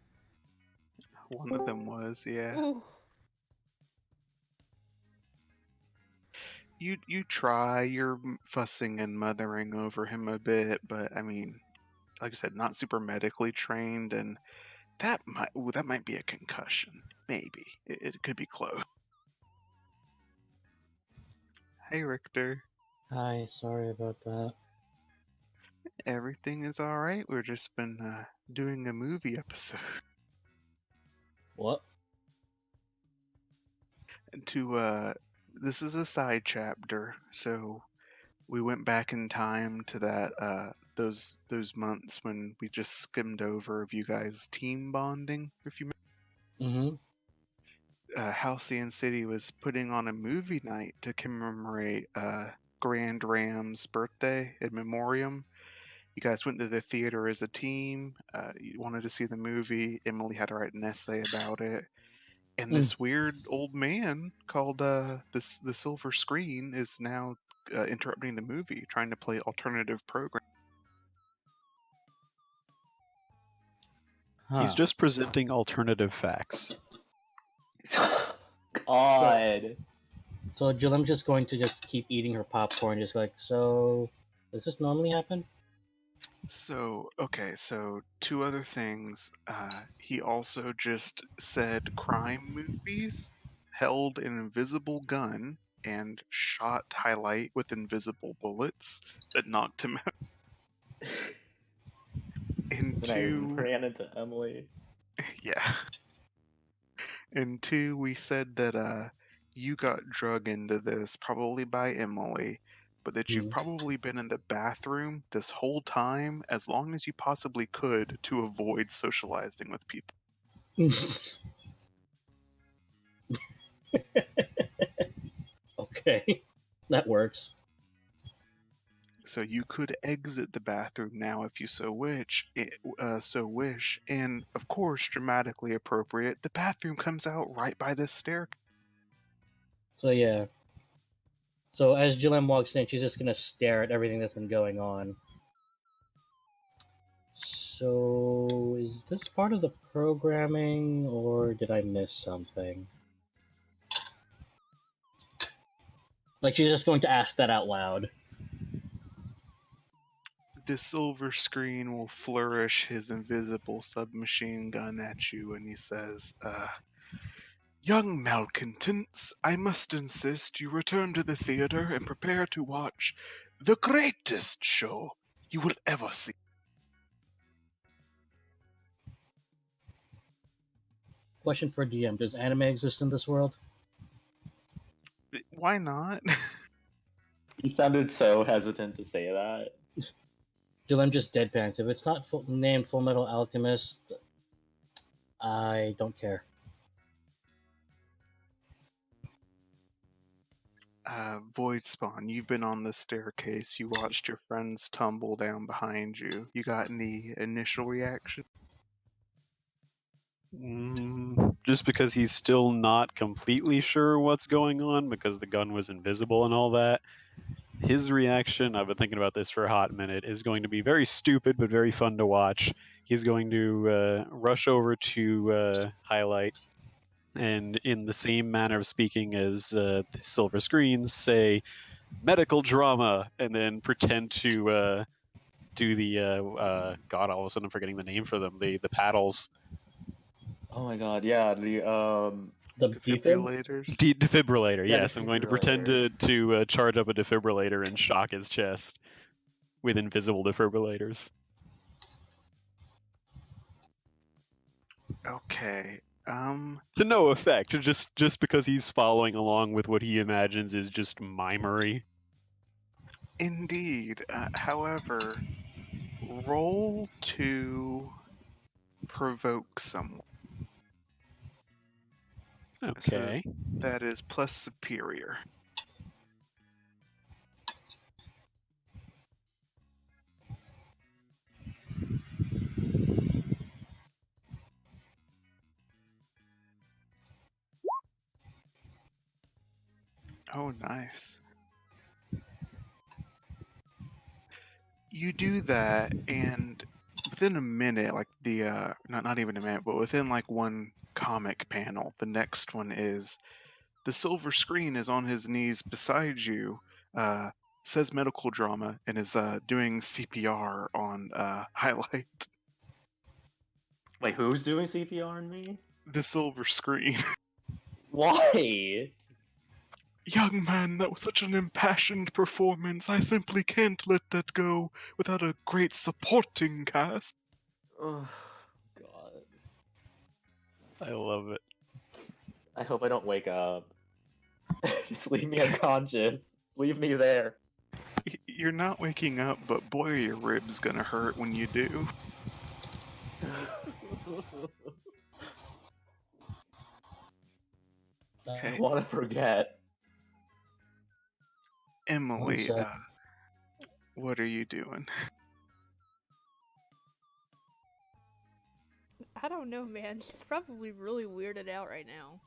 One of them was, yeah. Ooh. You try, you're fussing and mothering over him a bit, but I mean, like I said, not super medically trained, and that might be a concussion. Maybe it could be close. Hey Richter, Hi, sorry about that. everything is all right. We've just been doing a movie episode What? to this is a side chapter, so We went back in time to those months when we just skimmed over of you guys team bonding. If you Mm-hmm. Halcyon City was putting on a movie night to commemorate Grand Ram's birthday in memoriam. You guys went to the theater as a team. You wanted to see the movie. Emily had to write an essay about it. And Mm. this weird old man called the Silver Screen is now interrupting the movie, trying to play alternative program. He's Huh. just presenting alternative facts. God. So Julem's just going to just keep eating her popcorn, just like, so does this normally happen? So, okay, so two other things. He also just said crime movies held an invisible gun and shot Highlight with invisible bullets that knocked him out. And Then I two, ran into Emily. yeah. And two, we said that you got drug into this probably by Emily, but that you've Hmm. probably been in the bathroom this whole time as long as you possibly could to avoid socializing with people. Okay, that works. So you could exit the bathroom now if you so wish, and of course, dramatically appropriate. The bathroom comes out right by this staircase. So yeah. So as Julem walks in, she's just gonna stare at everything that's been going on. So is this part of the programming, or did I miss something? Like she's just going to ask that out loud. The silver screen will flourish his invisible submachine gun at you, and he says, "Young malcontents, I must insist you return to the theater and prepare to watch the greatest show you will ever see." Question for DM: does anime exist in this world? Why not? You sounded so hesitant to say that. Julem just deadpans. If it's not named Full Metal Alchemist, I don't care. Void Spawn, you've been on the staircase. You watched your friends tumble down behind you. You got any initial reaction? Just because he's still not completely sure what's going on because the gun was invisible and all that, his reaction, I've been thinking about this for a hot minute, is going to be very stupid but very fun to watch. He's going to rush over to Highlight and, in the same manner of speaking as the silver screens, say medical drama and then pretend to do the God, all of a sudden I'm forgetting the name for them, the paddles. Oh my god, yeah, The defib? Defibrillators? Defibrillator, yeah, yes. I'm going to pretend to defibrillators. charge up a defibrillator and shock his chest with invisible defibrillators. Okay. To no effect, just because he's following along with what he imagines is just mimery. Indeed. However, roll to provoke someone. Okay. So that is plus superior. Oh, nice. You do that, and within a minute, like not even a minute, but within like one comic panel, the next one is the silver screen is on his knees beside you, uh, says medical drama, and is doing CPR on Highlight. Wait, who's doing CPR on me? The silver screen. Why? Young man, that was such an impassioned performance. I simply can't let that go without a great supporting cast. Oh, god. I love it. I hope I don't wake up. Just leave me unconscious. Leave me there. You're not waking up, but boy, are your ribs gonna hurt when you do. I Okay, want to forget. One Emily, sec. what are you doing? I don't know, man. She's probably really weirded out right now.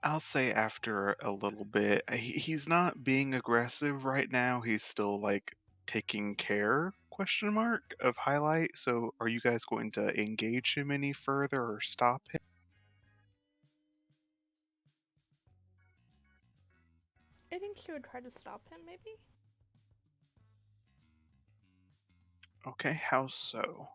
I'll say after a little bit, he's not being aggressive right now. He's still like taking care question mark of highlight. So are you guys going to engage him any further or stop him? I think she would try to stop him, maybe? Okay, how so?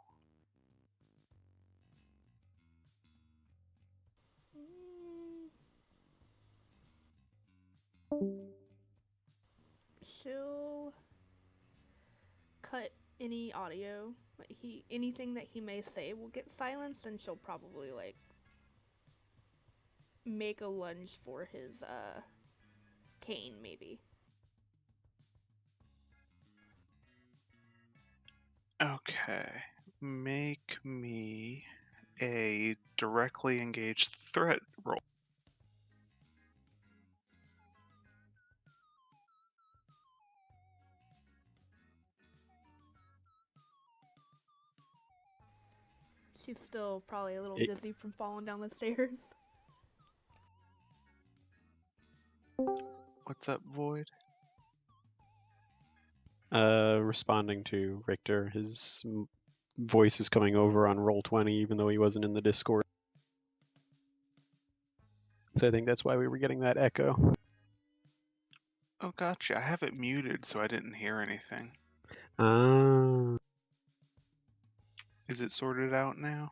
She'll cut any audio. Like anything that he may say will get silenced, and she'll probably like make a lunge for his cane, maybe. Okay, make me a directly engaged threat roll. She's still probably a little It- dizzy from falling down the stairs. What's up, Void? Responding to Richter, his voice is coming over on Roll20, even though he wasn't in the Discord. So I think that's why we were getting that echo. Oh, gotcha. I have it muted, so I didn't hear anything. Ah, Is it sorted out now?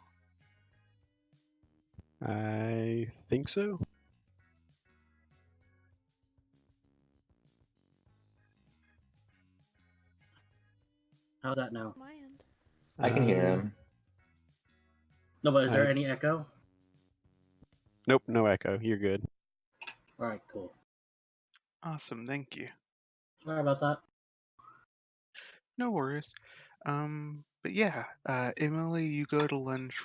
I think so. How's that now? My end. I can hear him. No, but is there I- any echo? Nope, no echo. You're good. Alright, cool. Awesome, thank you. Sorry about that. No worries. But yeah, Emily, you go to lunge.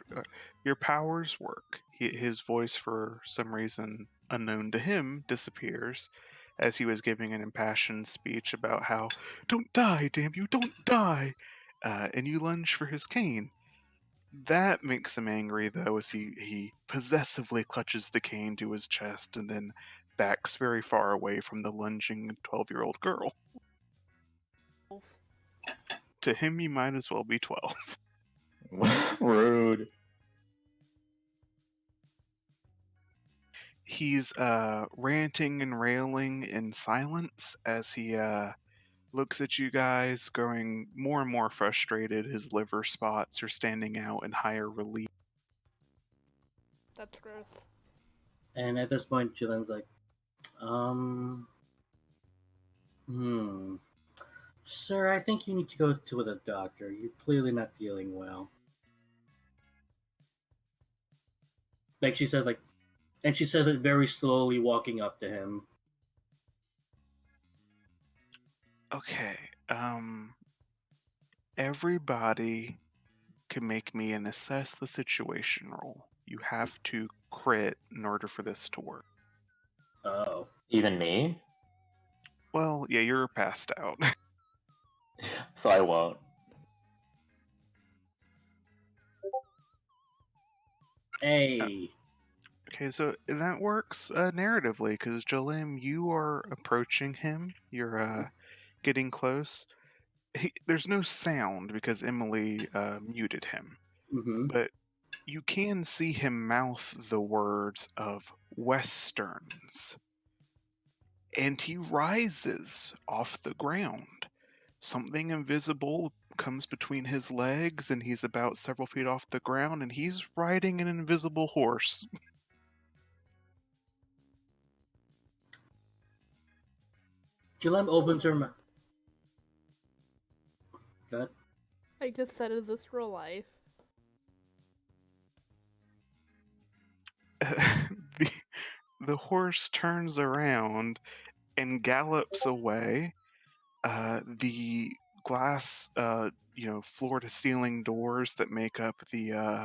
Your powers work. His voice, for some reason unknown to him, disappears as he was giving an impassioned speech about how, don't die, damn you, don't die! And you lunge for his cane. That makes him angry, though, as he possessively clutches the cane to his chest and then backs very far away from the lunging 12-year-old girl. Wolf. To him, you might as well be 12. Rude. He's ranting and railing in silence as he looks at you guys, growing more and more frustrated. His liver spots are standing out in higher relief. That's gross. And at this point, Julian's like, Sir, I think you need to go to the doctor. You're clearly not feeling well. Like she says, and she says it very slowly, walking up to him. Okay, everybody can make me an assess the situation roll. You have to crit in order for this to work. Oh. Even me? Well, yeah, you're passed out. So I won't. Hey. Okay, so that works narratively because Jalim, you are approaching him. You're getting close. There's no sound because Emily muted him, Mm-hmm. but you can see him mouth the words of westerns, and he rises off the ground. Something invisible comes between his legs, and he's about several feet off the ground, and he's riding an invisible horse. Julian opens her mouth. Good. I just said, is this real life? the the horse turns around and gallops away. The glass, floor to ceiling doors that make up the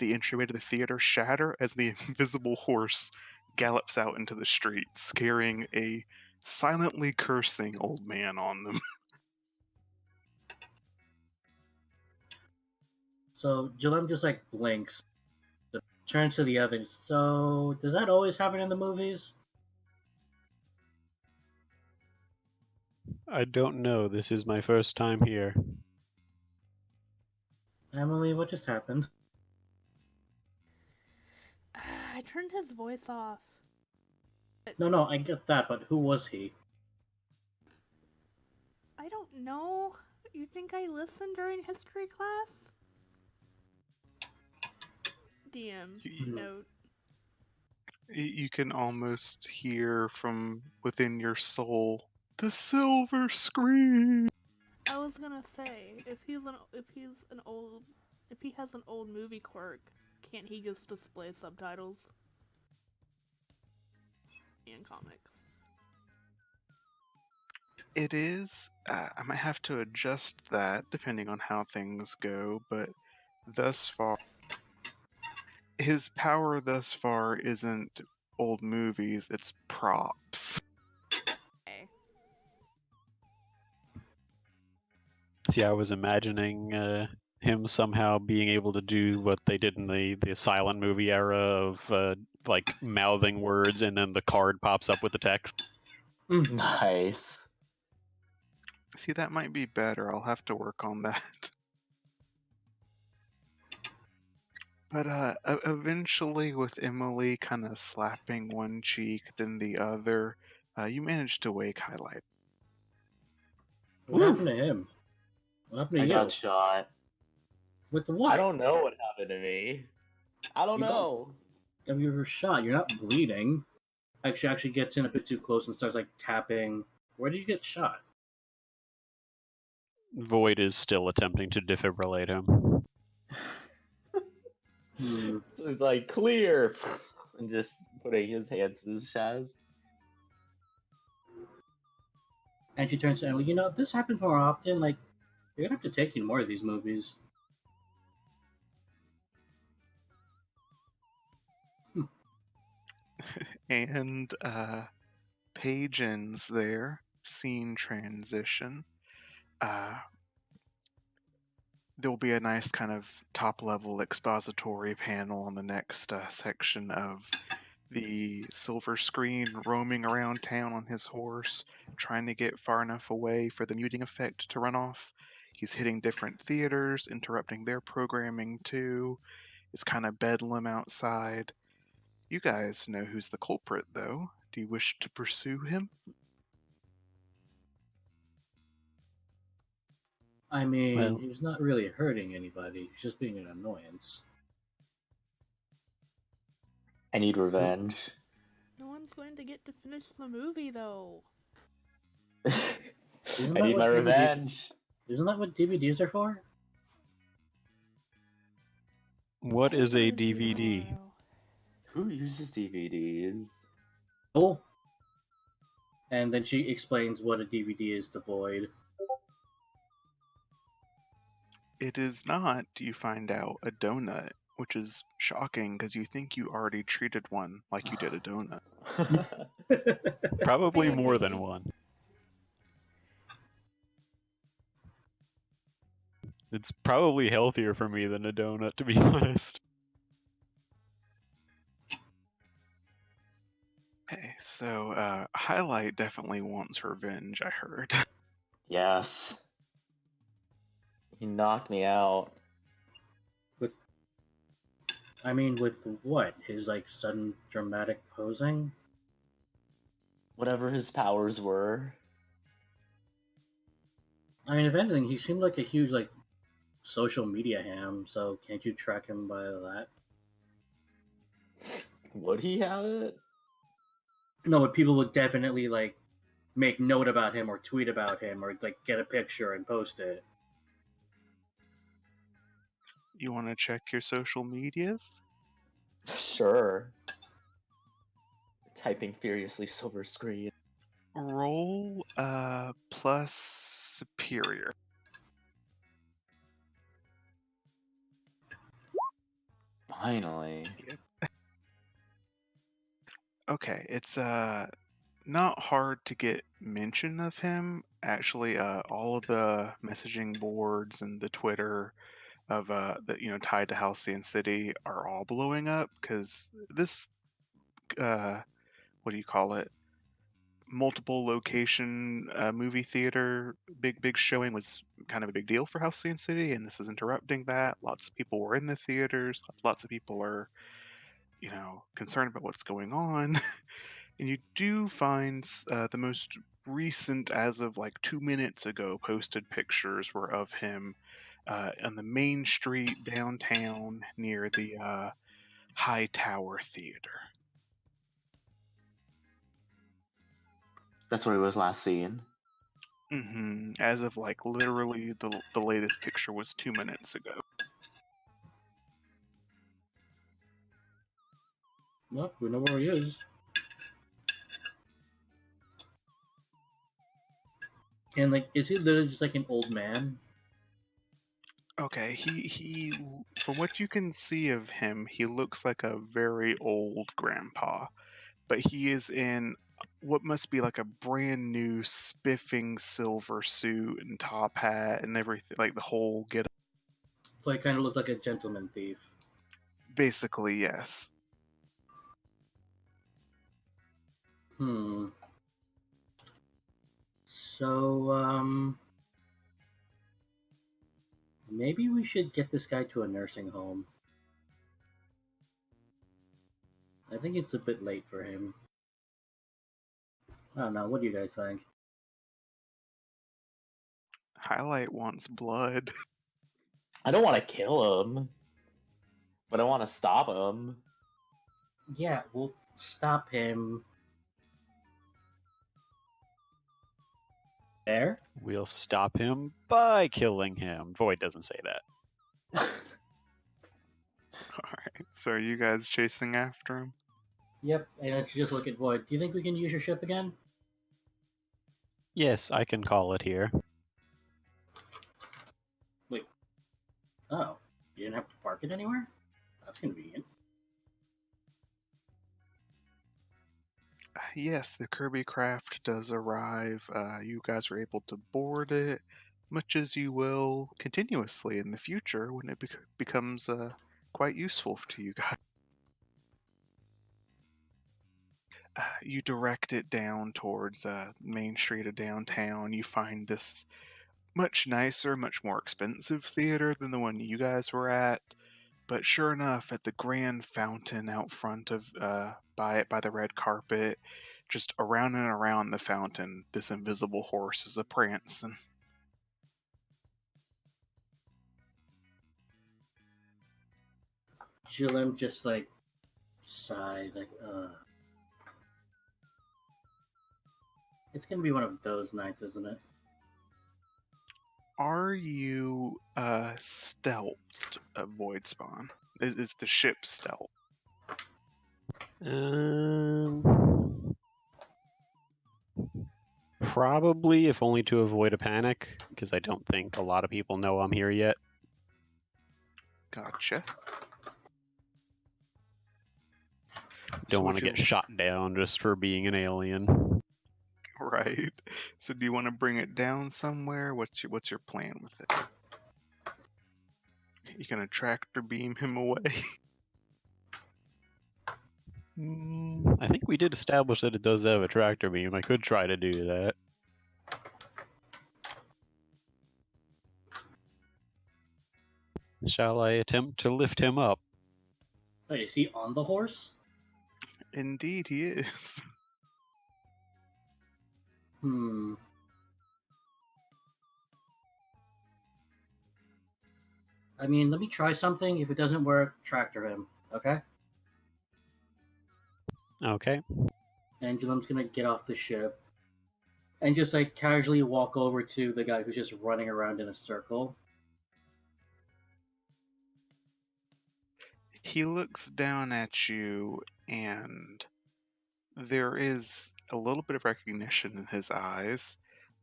entryway to the theater shatter as the invisible horse gallops out into the streets, carrying a silently cursing old man on them. So Jalem just like blinks, turns to the others. So does that always happen in the movies? I don't know. This is my first time here. Emily, what just happened? I turned his voice off. No, I get that, but who was he? I don't know. You think I listened during history class? DM note. You can almost hear from within your soul the silver screen. I was gonna say, if he has an old movie quirk, can't he just display subtitles in comics? It is. I might have to adjust that depending on how things go, but thus far, his power thus far isn't old movies, it's props. Okay. See, I was imagining him somehow being able to do what they did in the silent movie era of like mouthing words and then the card pops up with the text. Nice. See, that might be better. I'll have to work on that. But eventually, with Emily kind of slapping one cheek, then the other, you managed to wake Highlight. What happened to him? What happened to I you? got shot. With what? I don't know what happened to me. I don't You don't- know. If you were shot, you're not bleeding. Actually gets in a bit too close and starts like tapping. Where did you get shot? Void is still attempting to defibrillate him. So he's like, clear! And just putting his hands to his chest. And she turns to Emily. You know, this happens more often. Like, you're gonna have to take you to more of these movies. And page ends there. Scene transition. There'll be a nice kind of top level expository panel on the next section of the silver screen roaming around town on his horse, trying to get far enough away for the muting effect to run off. He's hitting different theaters, interrupting their programming too. It's kind of bedlam outside. You guys know who's the culprit, though. Do you wish to pursue him? I mean, Well- he's not really hurting anybody. He's just being an annoyance. I need revenge. No one's going to get to finish the movie though. I Isn't need that my what DVDs revenge. Isn't that what DVDs are for? What I is a will see DVD? tomorrow. Who uses DVDs? Oh. And then she explains what a DVD is to Void. It is not, you find out, a donut, which is shocking because you think you already treated one like you did a donut. Probably more than Crazy. one. It's probably healthier for me than a donut, to be honest. Okay, so Highlight definitely wants revenge, I heard. Yes. He knocked me out. With what? His like sudden dramatic posing? Whatever his powers were. I mean, if anything, he seemed like a huge like social media ham, so can't you track him by that? Would he have it? No, but people would definitely like make note about him or tweet about him or like get a picture and post it. You want to check your social medias? Sure. Typing furiously silver screen. Roll plus superior. Finally. Okay, it's not hard to get mention of him. Actually, all of the messaging boards and the Twitter of that tied to Halcyon City are all blowing up because this what do you call it? Multiple location movie theater big showing was kind of a big deal for Halcyon City, and this is interrupting that. Lots of people were in the theaters. Lots of people are concerned about what's going on. And you do find the most recent, as of like 2 minutes ago, posted pictures were of him on the main street downtown near the High Tower Theater. That's where he was last seen. As of like literally the latest picture was 2 minutes ago. Well, we know where he is. And like, is he literally just like an old man? Okay, he from what you can see of him, he looks like a very old grandpa, but he is in what must be like a brand new spiffing silver suit and top hat and everything, like the whole get. So he kind of looked like a gentleman thief. Basically, yes. So, maybe we should get this guy to a nursing home. I think it's a bit late for him. I don't know. What do you guys think? Highlight wants blood. I don't want to kill him, but I want to stop him. Yeah, we'll stop him. There? We'll stop him by killing him. Void doesn't say that. All right, so are you guys chasing after him? Yep, and let's just look at Void. Do you think we can use your ship again? Yes, I can call it here. Wait. Oh, you didn't have to park it anywhere? That's convenient. Yes, the Kirby craft does arrive. You guys are able to board it, much as you will continuously in the future when it becomes quite useful to you guys. You direct it down towards Main Street of downtown. You find this much nicer, much more expensive theater than the one you guys were at. But sure enough, at the grand fountain out front of by the red carpet, just around and around the fountain, this invisible horse is a prancing. Jillim just like sighs, like, It's gonna be one of those nights, isn't it? Are you stealthed, Void Spawn? Is the ship stealth? Probably, if only to avoid a panic, because I don't think a lot of people know I'm here yet. Gotcha. Don't want to get shot down just for being an alien. Right. So do you want to bring it down somewhere? What's your plan with it? You gonna tractor beam him away? I think we did establish that it does have a tractor beam. I could try to do that. Shall I attempt to lift him up? Wait, is he on the horse? Indeed, he is. I mean, let me try something. If it doesn't work, tractor him, okay? Okay. Angelim's gonna get off the ship and just like casually walk over to the guy who's just running around in a circle. He looks down at you and there is a little bit of recognition in his eyes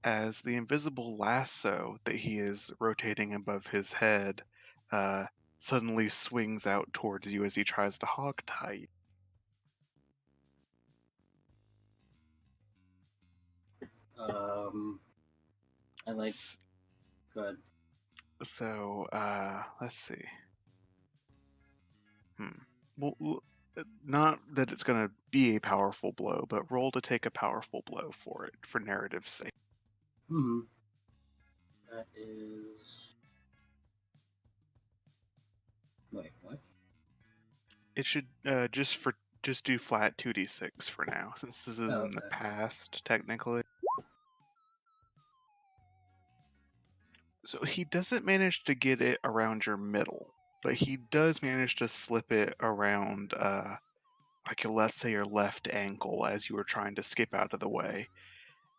as the invisible lasso that he is rotating above his head uh, suddenly swings out towards you as he tries to hog tie you. I like. S- Good. So, let's see. Well, not that it's going to be a powerful blow, but roll to take a powerful blow for it, for narrative's sake. Hmm. That is. Wait, what? It should just do flat 2d6 for now, since this is Oh, in the okay. past, technically. So he doesn't manage to get it around your middle, but he does manage to slip it around, like let's say your left ankle as you were trying to skip out of the way.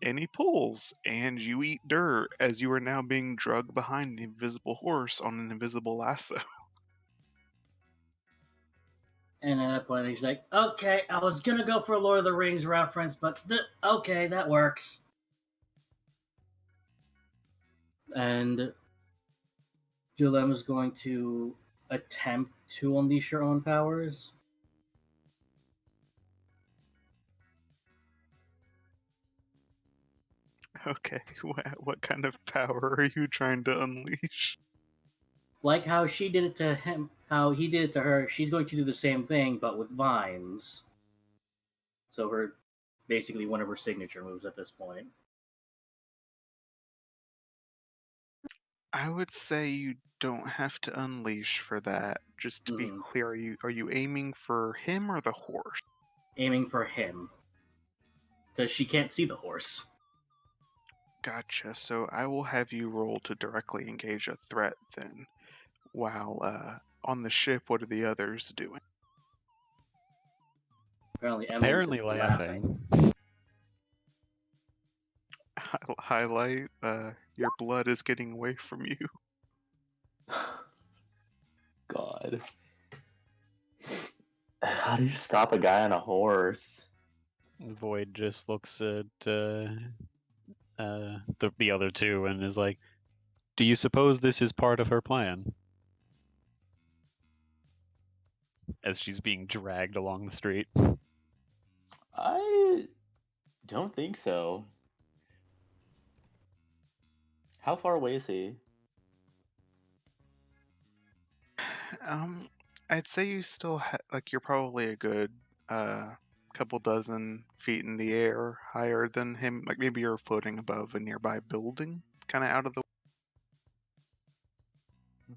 And he pulls, and you eat dirt as you are now being drugged behind the invisible horse on an invisible lasso. And at that point, he's like, "Okay, I was gonna go for a Lord of the Rings reference, but okay, that works." And Julem is going to attempt to unleash her own powers. Okay, what kind of power are you trying to unleash? Like how she did it to him, how he did it to her, she's going to do the same thing, but with vines. So her, basically one of her signature moves at this point. I would say you don't have to unleash for that. Just to be Mhm. clear, are you aiming for him or the horse? Aiming for him. Because she can't see the horse. Gotcha. So I will have you roll to directly engage a threat then. While on the ship, what are the others doing? Apparently Emily's Apparently just laughing. laughing. Highlight, your blood is getting away from you. God. How do you stop a guy on a horse? Void just looks at the other two and is like, "Do you suppose this is part of her plan?" As she's being dragged along the street. I don't think so. How far away is he? I'd say you still like you're probably a good couple dozen feet in the air, higher than him. Like maybe you're floating above a nearby building, kind of out of the.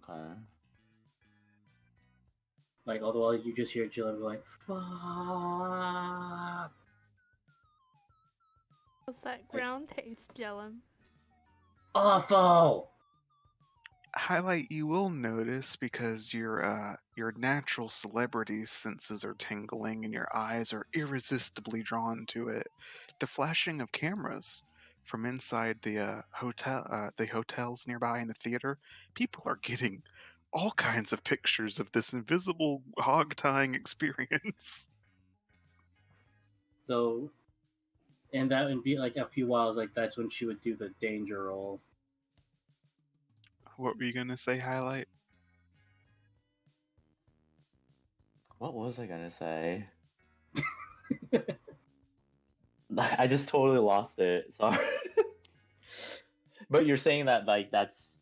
Okay. Like, all the while you just hear Jill going, "Fuck." How's that ground taste, Jellum? Awful! Highlight you will notice because your natural celebrity senses are tingling and your eyes are irresistibly drawn to it. The flashing of cameras from inside the hotels nearby in the theater. People are getting all kinds of pictures of this invisible hog tying experience. So, and that would be like a few whiles, like that's when she would do the danger roll. What were you gonna say, Highlight? What was I gonna say? I just totally lost it. Sorry. But you're saying that like that's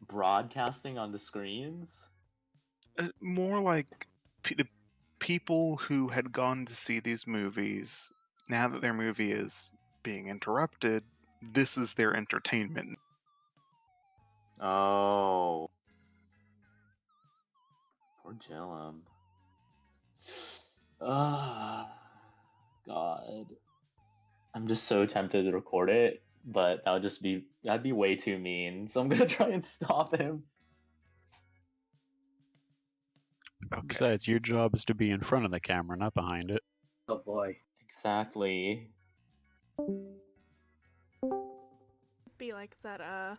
broadcasting on the screens? More like the people who had gone to see these movies, now that their movie is being interrupted, this is their entertainment. Oh. Poor Jellum. Ah, God. I'm just so tempted to record it, but that'd be way too mean. So I'm gonna try and stop him. Okay. Besides, your job is to be in front of the camera, not behind it. Oh boy. Exactly. Be like that,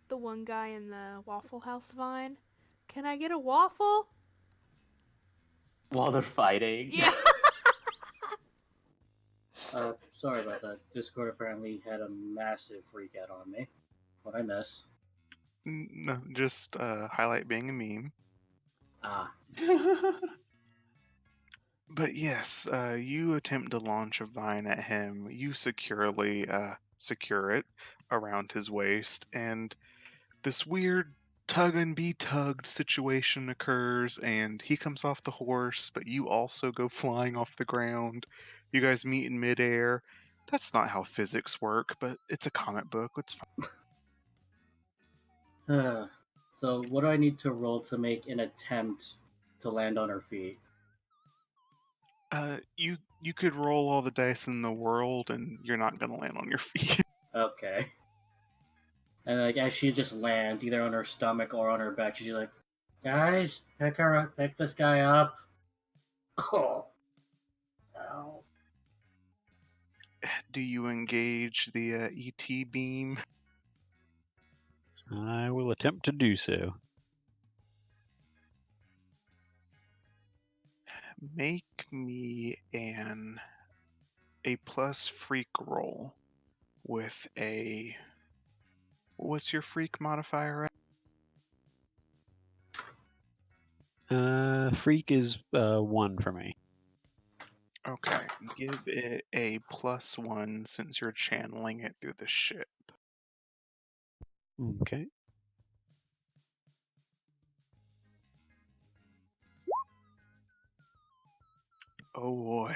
the one guy in the Waffle House vine. Can I get a waffle? While they're fighting. Yeah. Sorry about that. Discord apparently had a massive freak out on me. What'd I miss? No, just highlight being a meme. Ah, But yes, you attempt to launch a vine at him. You securely secure it around his waist, and this weird tug and be tugged situation occurs, and he comes off the horse, but you also go flying off the ground. You guys meet in midair. That's not how physics work, but it's a comic book. It's fine. so what do I need to roll to make an attempt to land on her feet? You could roll all the dice in the world, and you're not gonna land on your feet. Okay. And like as she just lands, either on her stomach or on her back, she's like, "Guys, pick her up, pick this guy up." Oh, ow. Do you engage the ET beam? I will attempt to do so. Make me a plus freak roll with a. What's your freak modifier? Freak is 1 for me. Okay, give it a +1 since you're channeling it through the ship. Okay. Oh boy.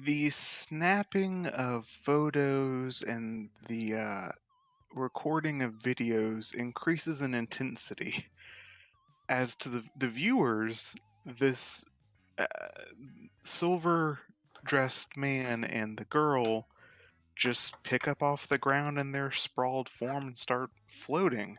The snapping of photos and the recording of videos increases in intensity. As to the viewers, this silver dressed man and the girl just pick up off the ground in their sprawled form and start floating.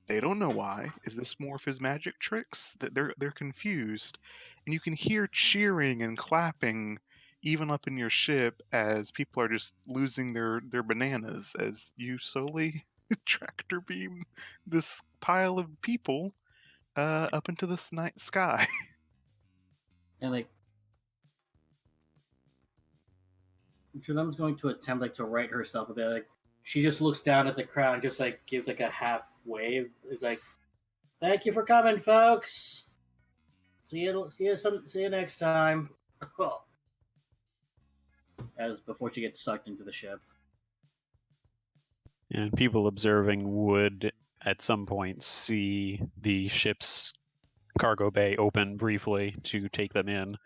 They don't know why. Is this more of his magic tricks? That they're confused, and you can hear cheering and clapping even up in your ship as people are just losing their bananas as you slowly tractor beam this pile of people up into the night sky. And like, Julem's going to attempt like to right herself a bit. Like, she just looks down at the crowd, and just like gives like a half wave. It's like, "Thank you for coming, folks. See you next time." As before she gets sucked into the ship. And people observing would at some point see the ship's cargo bay open briefly to take them in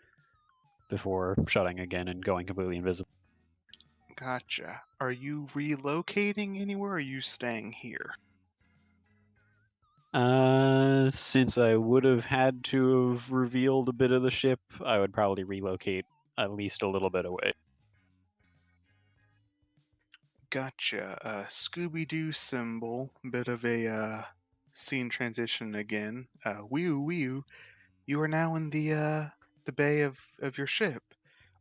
before shutting again and going completely invisible. Gotcha. Are you relocating anywhere or are you staying here? Since I would have had to have revealed a bit of the ship, I would probably relocate at least a little bit away. Gotcha. Scooby Doo symbol, bit of a scene transition again. Wee wee. You are now in the bay of your ship.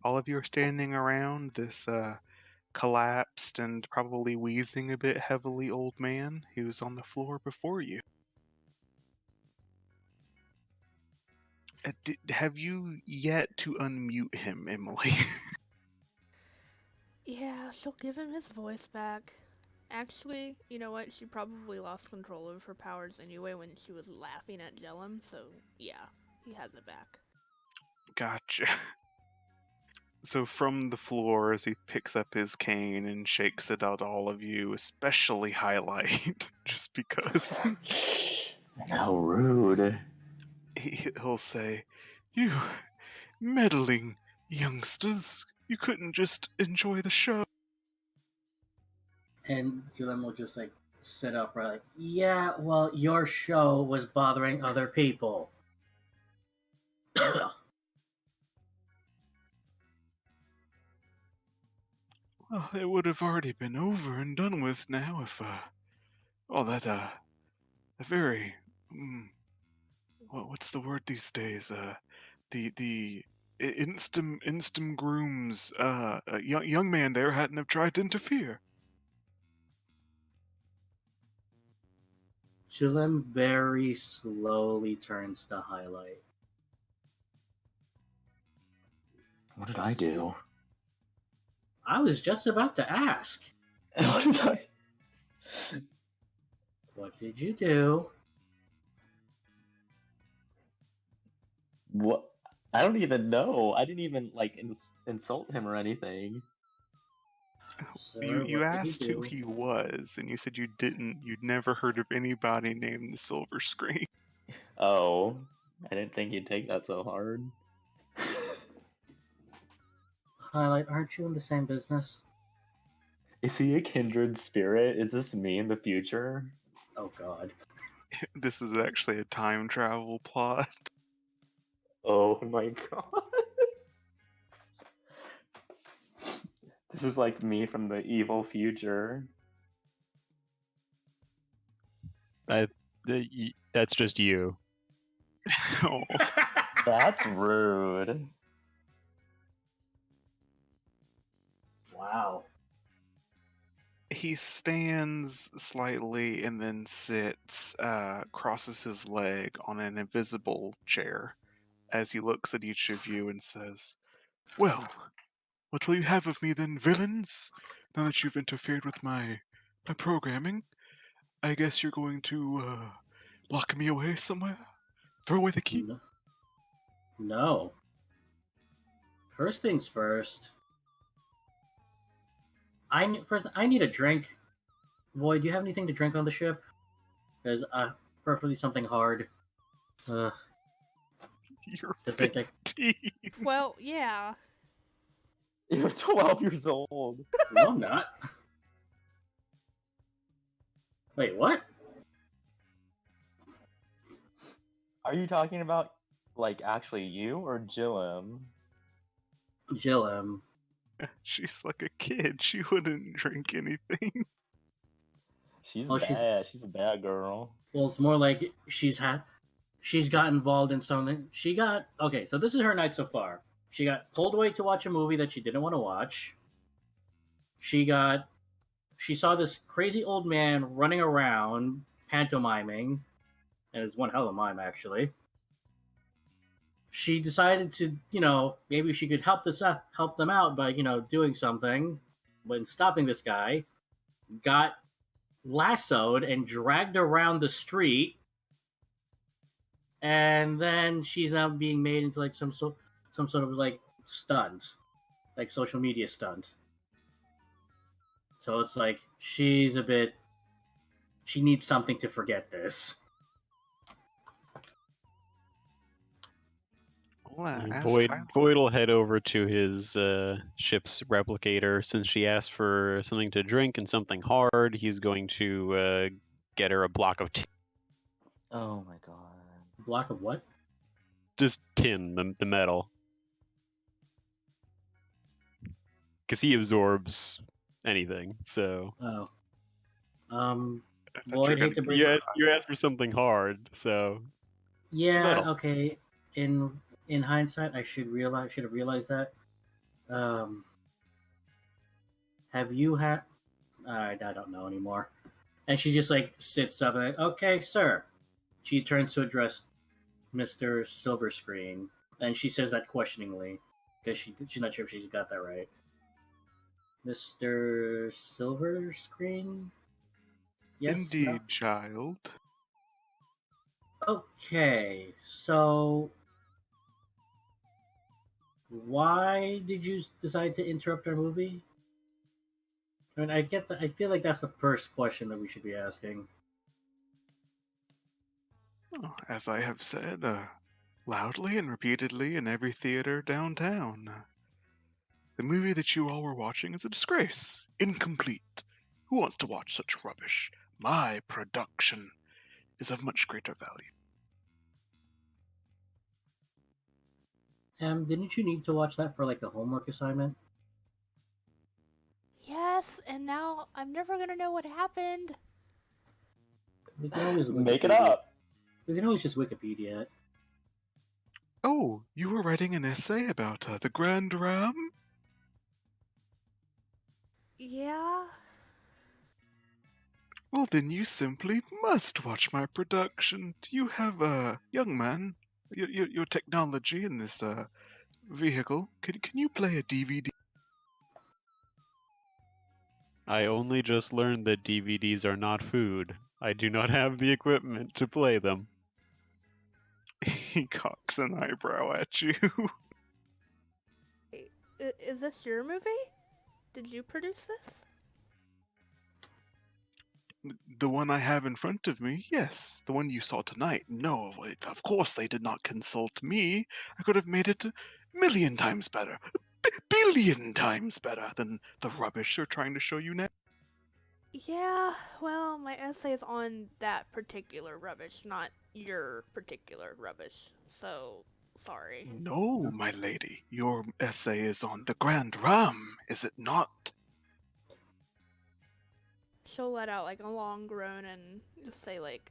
All of you are standing around this collapsed and probably wheezing a bit heavily old man who was on the floor before you. Have you yet to unmute him, Emily? Yeah, she'll give him his voice back. Actually, you know what? She probably lost control of her powers anyway when she was laughing at Jellum, so yeah, he has it back. Gotcha. So from the floor, as he picks up his cane and shakes it at all of you, especially Highlight, just because How rude. he'll say, "You meddling youngsters, you couldn't just enjoy the show." And Julem will just like sit up, right? Like, "Yeah, well, your show was bothering other people." Well, it would have already been over and done with now if all that a very what's the word these days? The instum grooms young man there hadn't have tried to interfere. Julem very slowly turns to Highlight. What did I do? I was just about to ask. What did I? What did you do? What? I don't even know. I didn't even insult him or anything. Sir, You what did you asked who do? he was, and you said you'd never heard of anybody named the Silver Screen. Oh, I didn't think you'd take that so hard. Highlight, aren't you in the same business? Is he a kindred spirit? Is this me in the future? Oh god. This is actually a time travel plot. Oh my god. This is like me from the evil future. That's just you. Oh, That's rude. Wow. he stands slightly and then sits, crosses his leg on an invisible chair as he looks at each of you and says, "Well, what will you have of me then, villains? Now that you've interfered with my programming, I guess you're going to lock me away somewhere? Throw away the key?" No. First things first. I need a drink. Void, do you have anything to drink on the ship? Because preferably something hard. You're To think I- 15. Well, yeah. You're 12 years old. No, I'm not. Wait, what? Are you talking about actually you or Jillem? Jill, She's like a kid. She wouldn't drink anything. She's Well, bad. She's a bad girl. well, it's more like she's got involved in something. Okay, so this is her night so far. She got pulled away to watch a movie that she didn't want to watch. She saw this crazy old man running around pantomiming, and it's one hell of a mime actually. She decided to, maybe she could help them out by, doing something. When stopping this guy, got lassoed and dragged around the street, and then she's now being made into like some sort of like stunt, like social media stunt. So it's like she needs something to forget this. Void will head over to his ship's replicator. Since she asked for something to drink and something hard, he's going to get her a block of tin. Oh my god. Block of what? Just tin, the metal. Because he absorbs anything, so... Oh. I thought Void, hate to bring You asked for something hard, so... Yeah, metal. okay. In hindsight, I should have realized that. Have you had? I don't know anymore. And she just like sits up and like, okay, sir. She turns to address Mr. Silverscreen, and she says that questioningly because she's not sure if she's got that right. Mr. Silverscreen. Yes. Indeed, child. No? Okay, so why did you decide to interrupt our movie? I mean, I get that. I feel like that's the first question that we should be asking. Oh, as I have said, loudly and repeatedly in every theater downtown. The movie that you all were watching is a disgrace. Incomplete. Who wants to watch such rubbish? My production is of much greater value. Didn't you need to watch that for like a homework assignment? Yes, and now I'm never gonna know what happened. We can always Make it Wikipedia. up. We can always just Wikipedia it. Oh, you were writing an essay about the Grand Ram? Yeah. Well, then you simply must watch my production. You have, young man, your technology in this vehicle, can you play a DVD? I only just learned that DVDs are not food. I do not have the equipment to play them. He cocks an eyebrow at you. Wait, is this your movie? Did you produce this? The one I have in front of me, yes. The one you saw tonight, no. Of course they did not consult me. I could have made it a million times better. Billion times better than the rubbish they're trying to show you now. Yeah, well, my essay is on that particular rubbish, not your particular rubbish. So, sorry. No, my lady. Your essay is on the Grand Ram, is it not? She'll let out like a long groan and just say like,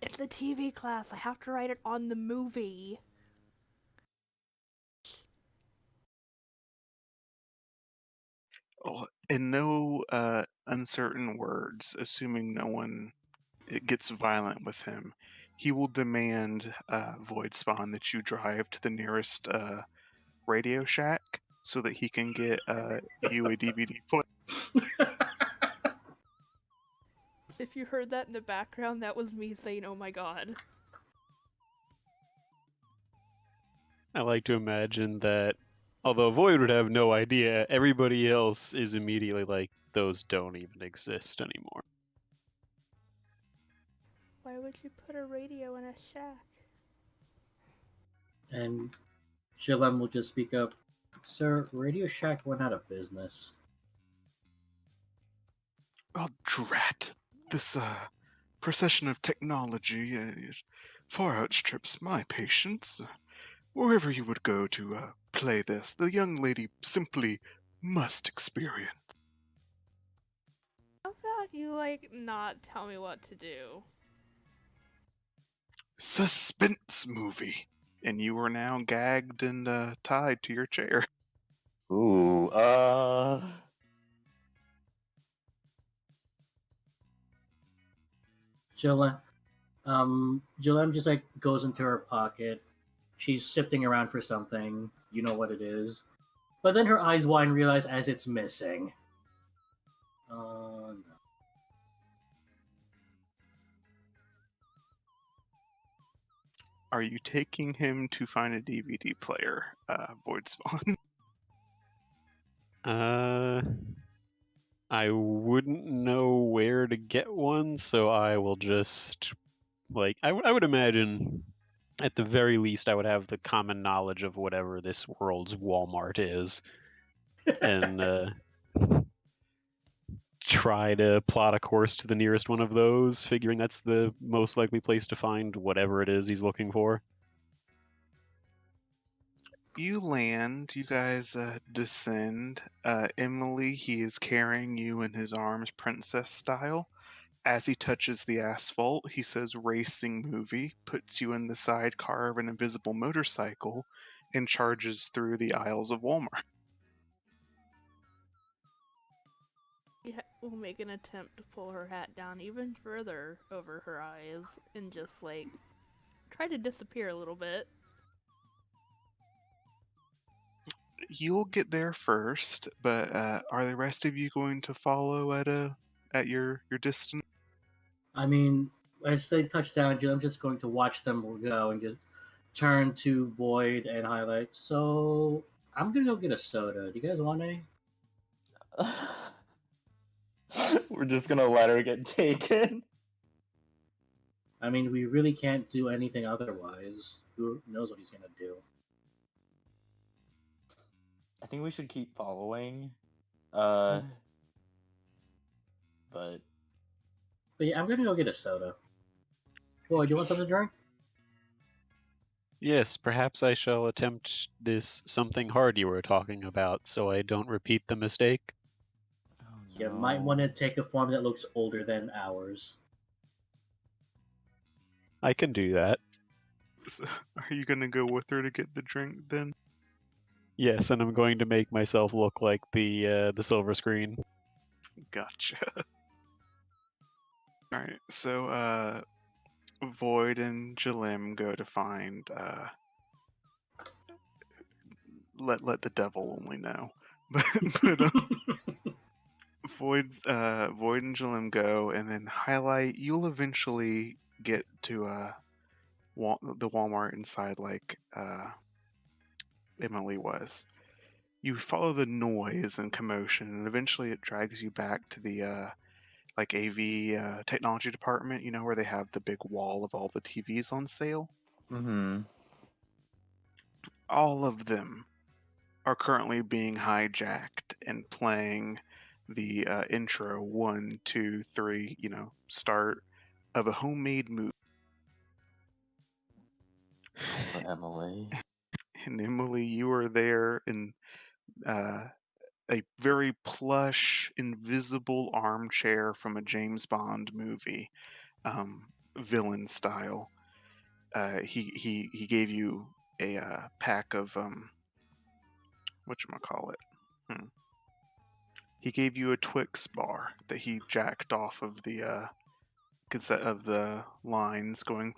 "It's a TV class. I have to write it on the movie." Oh, in no uncertain words, assuming no one it gets violent with him, he will demand, Void Spawn, that you drive to the nearest Radio Shack so that he can get you a DVD player. If you heard that in the background, that was me saying, "Oh my god." I like to imagine that, although Void would have no idea, everybody else is immediately like, those don't even exist anymore. Why would you put a radio in a shack? And Shalem will just speak up. Sir, Radio Shack went out of business. Oh, drat. This procession of technology far outstrips my patience. Wherever you would go to play this, the young lady simply must experience. How about you like not tell me what to do? Suspense movie. And you are now gagged and tied to your chair. Ooh, Jolem just like goes into her pocket. She's sifting around for something. You know what it is. But then her eyes wide and realize as it's missing. No. Are you taking him to find a DVD player, Void Spawn? I wouldn't know where to get one, so I will just like I would imagine at the very least I would have the common knowledge of whatever this world's Walmart is, and try to plot a course to the nearest one of those, figuring that's the most likely place to find whatever it is he's looking for. You land, you guys descend. Emily, he is carrying you in his arms, princess style. As he touches the asphalt, he says racing movie, puts you in the sidecar of an invisible motorcycle, and charges through the aisles of Walmart. Will make an attempt to pull her hat down even further over her eyes and just like try to disappear a little bit. You'll get there first, but are the rest of you going to follow at your distance? I mean, as they touch down, I'm just going to watch them go and just turn to Void and highlight. So I'm gonna go get a soda. Do you guys want any? we're just gonna let her get taken. I mean, we really can't do anything otherwise. Who knows what he's gonna do? I think we should keep following. But But yeah, I'm gonna go get a soda. Boy, do you want something to drink? Yes, perhaps I shall attempt this something hard you were talking about, so I don't repeat the mistake. oh, You no. might want to take a form that looks older than ours. I can do that. So, are you going to go with her to get the drink then? Yes, and I'm going to make myself look like the silver screen. Gotcha. Alright, so Void and Jalim go to find let the devil only know. But Void and Jalim go, and then highlight. You'll eventually get to the Walmart inside, like Emily was. You follow the noise and commotion, and eventually it drags you back to the like AV technology department. You know where they have the big wall of all the TVs on sale. Mm-hmm. All of them are currently being hijacked and playing the intro 1, 2, 3, start of a homemade movie. Poor Emily. And Emily, you were there in uh, a very plush, invisible armchair from a James Bond movie, villain style. He gave you a pack of whatchamacallit. Hmm. He gave you a Twix bar that he jacked off of the cassette of the lines going.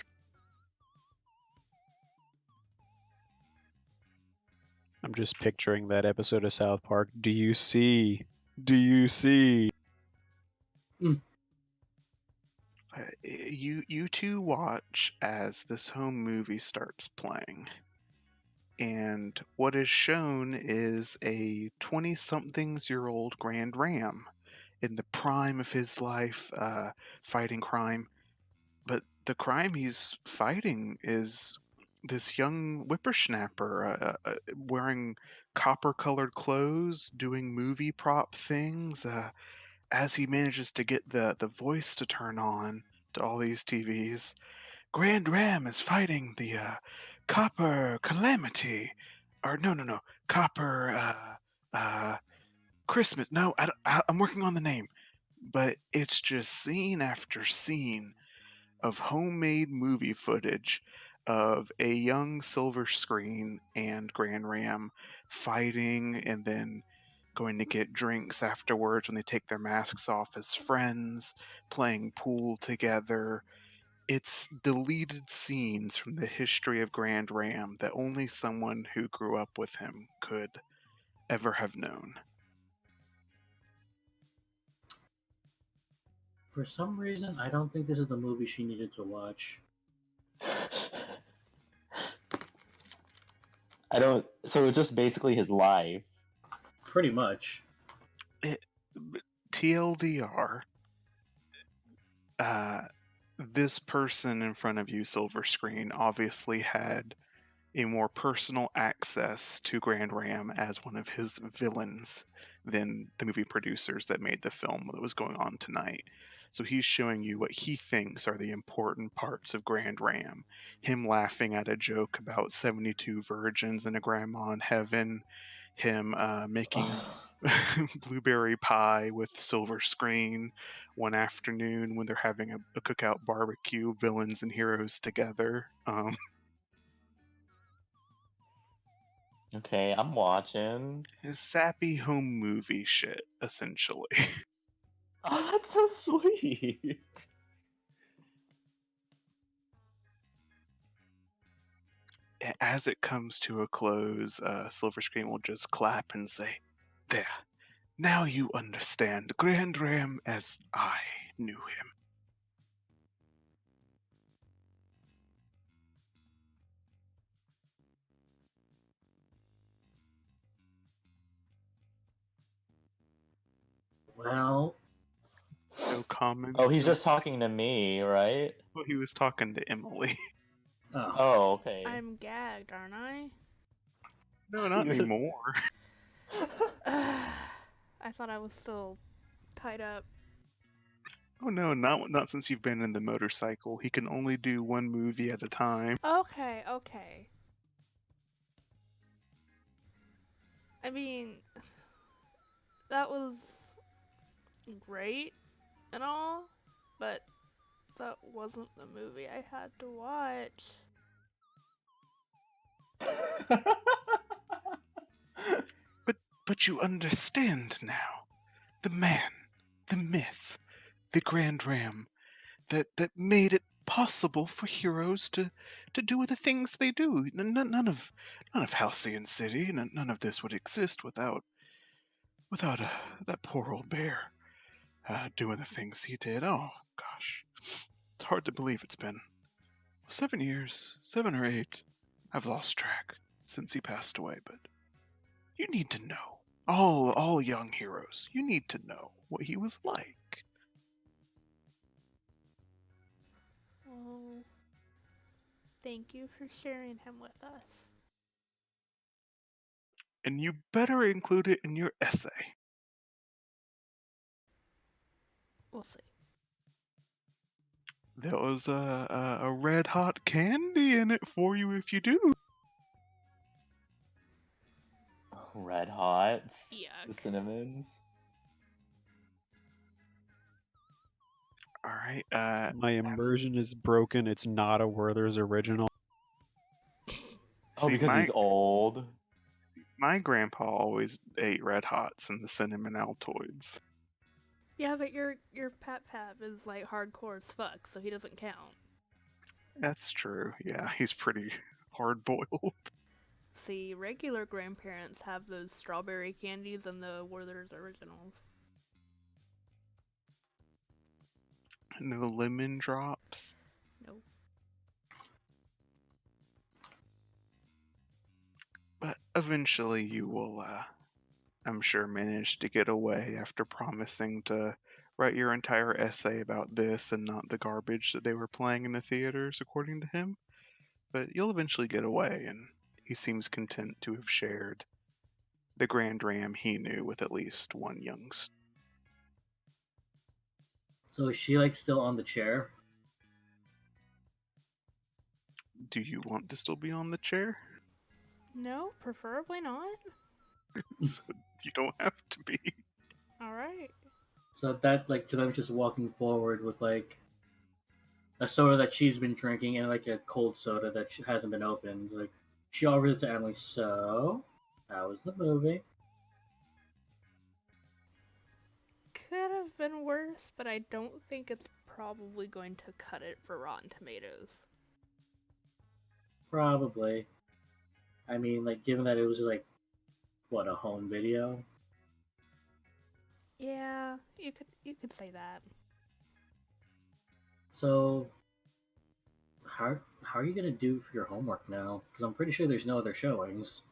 I'm just picturing that episode of South Park. Do you see? Do you see? You two watch as this home movie starts playing, and what is shown is a 20-somethings-year-old Grand Ram in the prime of his life, fighting crime. But the crime he's fighting is this young whippersnapper wearing copper-colored clothes, doing movie prop things. As he manages to get the voice to turn on to all these TVs, Grand Ram is fighting the Copper Calamity, or no, Copper Christmas. No, I'm working on the name, but it's just scene after scene of homemade movie footage of a young Silver Screen and Grand Ram fighting, and then going to get drinks afterwards when they take their masks off as friends, playing pool together. It's deleted scenes from the history of Grand Ram that only someone who grew up with him could ever have known. For some reason, I don't think this is the movie she needed to watch. I don't. So it's just basically his life. Pretty much. TLDR, this person in front of you, Silver Screen, obviously had a more personal access to Grand Ram as one of his villains than the movie producers that made the film that was going on tonight. So he's showing you what he thinks are the important parts of Grand Ram. Him laughing at a joke about 72 virgins and a grandma in heaven. Him making blueberry pie with Silver Screen one afternoon when they're having a cookout barbecue, villains and heroes together. Okay, I'm watching. His sappy home movie shit, essentially. Oh, that's so sweet. As it comes to a close, Silver Screen will just clap and say, "There, now you understand Grand Ram as I knew him." Well, No comments. Oh, he's just talking to me, right? Well, he was talking to Emily. oh. Oh, okay. I'm gagged, aren't I? No, not You're- anymore. I thought I was still tied up. Oh no, not since you've been in the motorcycle. He can only do one movie at a time. Okay. I mean, that was great and all, but that wasn't the movie I had to watch. But you understand now. The man, the myth, the Grand Ram that made it possible for heroes to do the things they do. None of Halcyon City, none of this would exist without that poor old bear doing the things he did. Oh gosh, it's hard to believe it's been 7 years, 7 or 8. I've lost track since he passed away, but you need to know. All young heroes, you need to know what he was like. Well, thank you for sharing him with us. And you better include it in your essay. We'll see. There was a red hot candy in it for you if you do. Red Hots. The Yuck. cinnamons. All right. My immersion is broken. It's not a Werther's original. Oh, See, because he's old. my grandpa always ate red hots and the cinnamon Altoids. Yeah, but your Pat is like hardcore as fuck, so he doesn't count. That's true. Yeah, he's pretty hard boiled. See, regular grandparents have those strawberry candies and the Werther's originals. No lemon drops. No. But eventually you will, I'm sure, manage to get away after promising to write your entire essay about this and not the garbage that they were playing in the theaters, according to him. But you'll eventually get away, and he seems content to have shared the Grand Ram he knew with at least one youngster. So is she like still on the chair? Do you want to still be on the chair? No, preferably not. So you don't have to be. Alright. So that like Jalem's just walking forward with like a soda that she's been drinking and like a cold soda that hasn't been opened. Like she offers it to Emily. So, how was the movie? Could have been worse, but I don't think it's probably going to cut it for Rotten Tomatoes. Probably. I mean, like given that it was like what, a home video. Yeah, you could say that. So, how are you gonna do for your homework now? Because I'm pretty sure there's no other showings.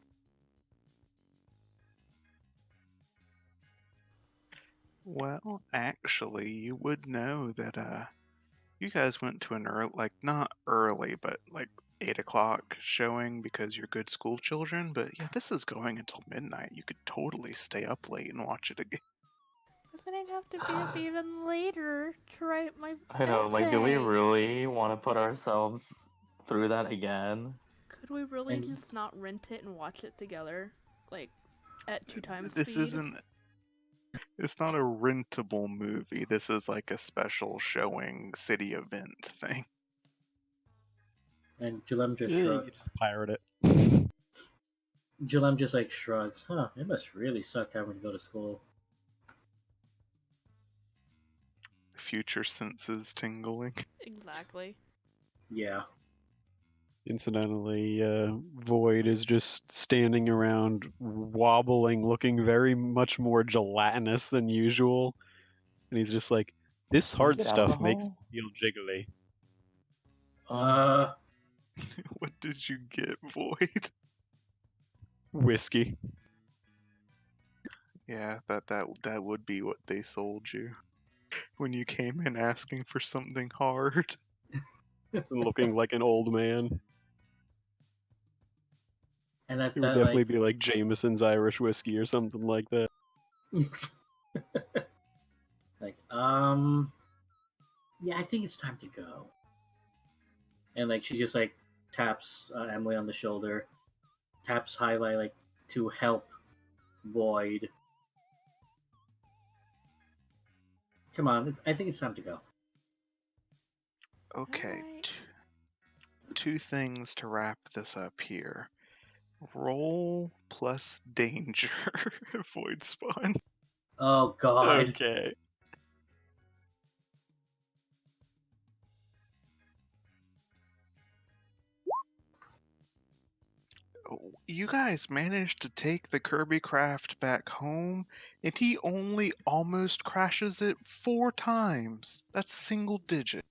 Well, actually, you would know that you guys went to an not early, but like 8 o'clock showing because you're good school children. But yeah, this is going until midnight. You could totally stay up late and watch it again. But then I'd have to be up even later to write my I know, like, do we essay. really want to put ourselves through that again? Could we really And- just not rent it and watch it together? Like, at 2 times This speed? isn't. It's not a rentable movie. This is like a special showing city event thing. And Jalem just You shrugs. just pirate it. Jalem just like shrugs. Huh? It must really suck having to go to school. Future senses tingling. Exactly. Yeah. Incidentally, Void is just standing around, wobbling, looking very much more gelatinous than usual. And he's just like, this Did you hard get stuff makes me alcohol? feel jiggly. Uh, What did you get, Void? Whiskey. Yeah, that would be what they sold you when you came in asking for something hard. Looking like an old man. and that It would definitely be like Jameson's Irish whiskey or something like that. like yeah, I think it's time to go. And like she just like taps Emily on the shoulder, taps highlight like to help Void. Come on, I think it's time to go. Okay, Alright. two things to wrap this up here. Roll plus danger. Void spawn. Oh God. Okay. You guys managed to take the Kirby craft back home, and he only almost crashes it 4 times. That's single digit.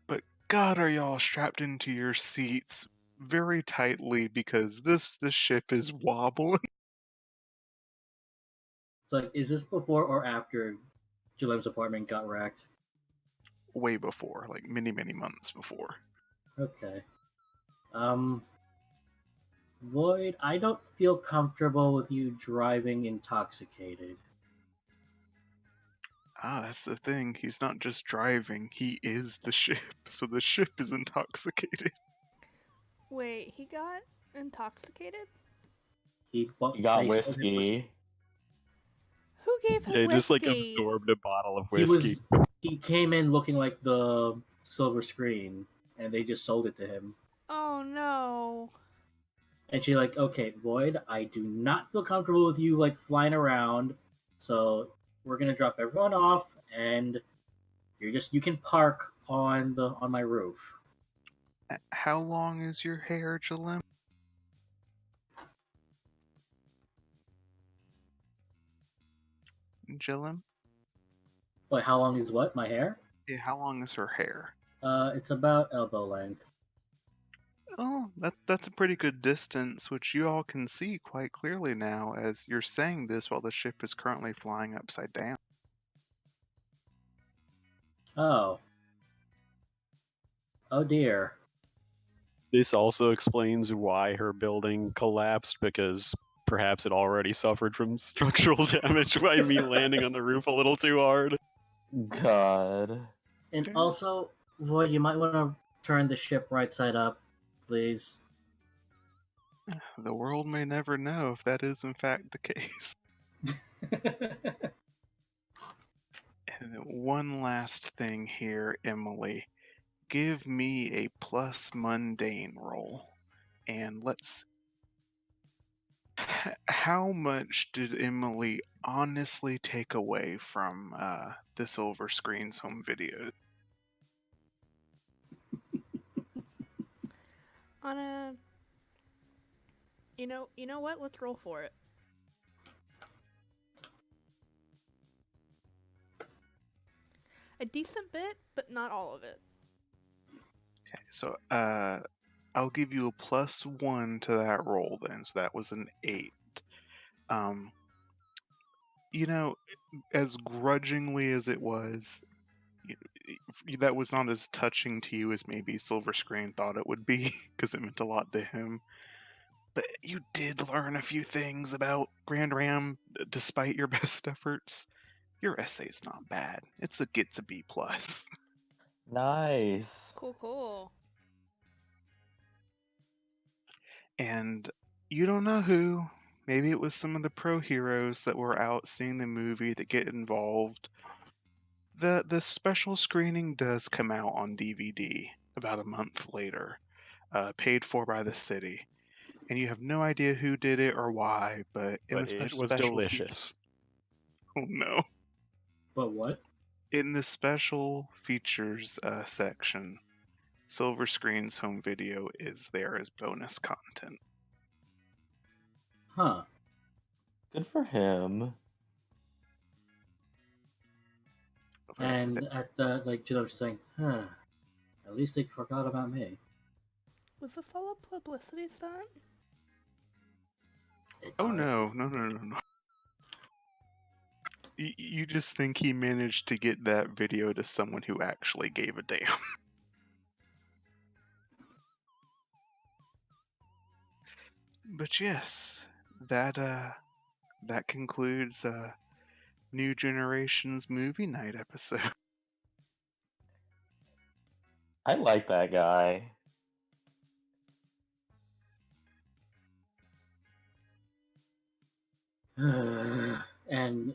But God, are y'all strapped into your seats very tightly because this ship is wobbling. So, like, is this before or after Jalem's apartment got wrecked? Way before, like many, many months before. Okay. Void, I don't feel comfortable with you driving intoxicated. Ah, that's the thing. He's not just driving, he is the ship. So the ship is intoxicated. Wait, he got intoxicated? He He got they sold him whiskey. Who gave him They just like whiskey? absorbed a bottle of He was whiskey. he came in looking like the silver screen, and they just sold it to him. Oh no. And she's like, "Okay, Void, I do not feel comfortable with you like flying around, so we're gonna drop everyone off, and you can park on my roof." How long is your hair, Jalem? Jalem? But how long is what? My hair? Yeah, how long is her hair? It's about elbow length. Oh, that's a pretty good distance, which you all can see quite clearly now as you're saying this while the ship is currently flying upside down. Oh. Oh dear. This also explains why her building collapsed, because perhaps it already suffered from structural damage by me landing on the roof a little too hard. God. And Okay. also, Void, you might want to turn the ship right side up, please. The world may never know if that is in fact the case. And then one last thing here, Emily. Give me a plus mundane roll. And let's. How much did Emily honestly take away from the Silver Screens home video? On a you know what? Let's roll for it. A decent bit, but not all of it. Okay, so I'll give you a +1 to that roll then. So that was an 8. Um, you know, as grudgingly as it was, that was not as touching to you as maybe Silver Screen thought it would be, because it meant a lot to him. But you did learn a few things about Grand Ram, despite your best efforts. Your essay's not bad. Gets a B+. Nice. Cool. And you don't know who. Maybe it was some of the pro heroes that were out seeing the movie that get involved. The special screening does come out on DVD about a month later, paid for by the city. And you have no idea who did it or why, but in But the it was special feature, delicious. oh no, But what? in the special features section, Silver Screen's home video is there as bonus content. Huh. Good for him. But And at the like, Jill's saying, "Huh. At least they forgot about me." Was this all a publicity stunt? It oh honestly- no. You just think he managed to get that video to someone who actually gave a damn. But yes, that concludes New Generation's movie night episode. I like that guy. And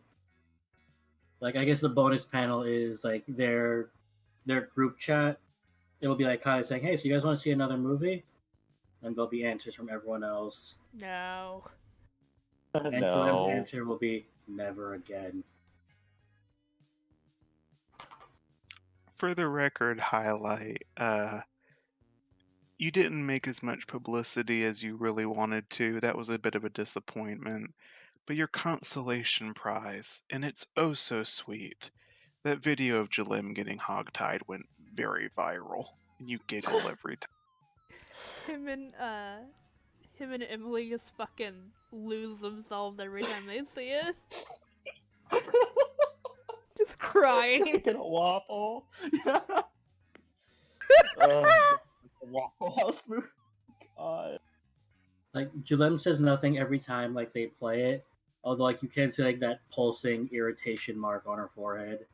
like, I guess the bonus panel is like their group chat. It'll be like kind of saying, "Hey, so you guys want to see another movie?" And there'll be answers from everyone else. No. And Jalem's No. answer will be never again. For the record highlight, You didn't make as much publicity as you really wanted to. That was a bit of a disappointment. But your consolation prize, and it's oh so sweet. That video of Jalim getting hogtied went very viral, and you giggle every time. Him and Emily just fucking lose themselves every time they see it. Just crying. Making a waffle. Waffle House movie. God. Like Jalem says nothing every time like they play it. Although like you can see like that pulsing irritation mark on her forehead.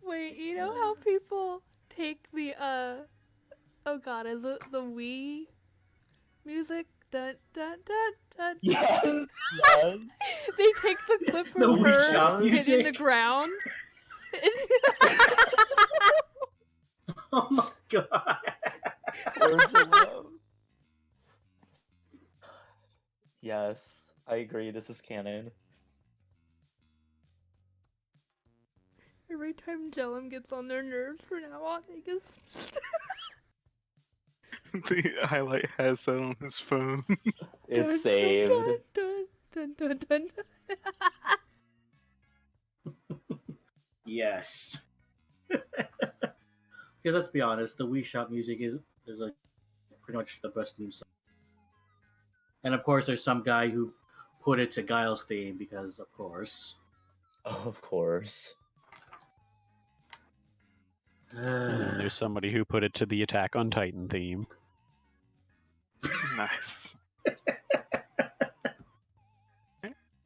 Wait, you know how people take the oh god, is it the Wii music? Dun dun dun dun. Yes. Yes. They take the clip The from Wii her Shop hitting the music. ground. Oh my god. Yes, I agree. This is canon. Every time Jellum gets on their nerves from now on, they just The highlight has that on his phone. It's saved. Dun, dun, dun, dun, dun. Yes. Because let's be honest, the Wii Shop music is like pretty much the best new song. And of course, there's some guy who put it to Guile's theme because, of course. Of course. And then there's somebody who put it to the Attack on Titan theme. Nice.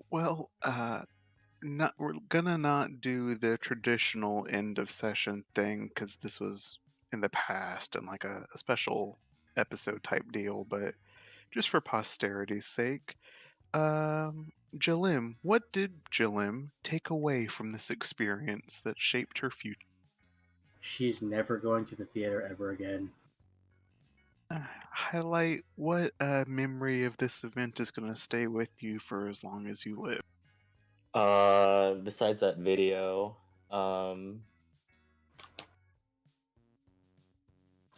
Well, we're gonna not do the traditional end of session thing because this was in the past and like a special episode type deal, but just for posterity's sake, Jalim, what did Jalim take away from this experience that shaped her future? She's never going to the theater ever again. Highlight what memory of this event is going to stay with you for as long as you live. Besides that video,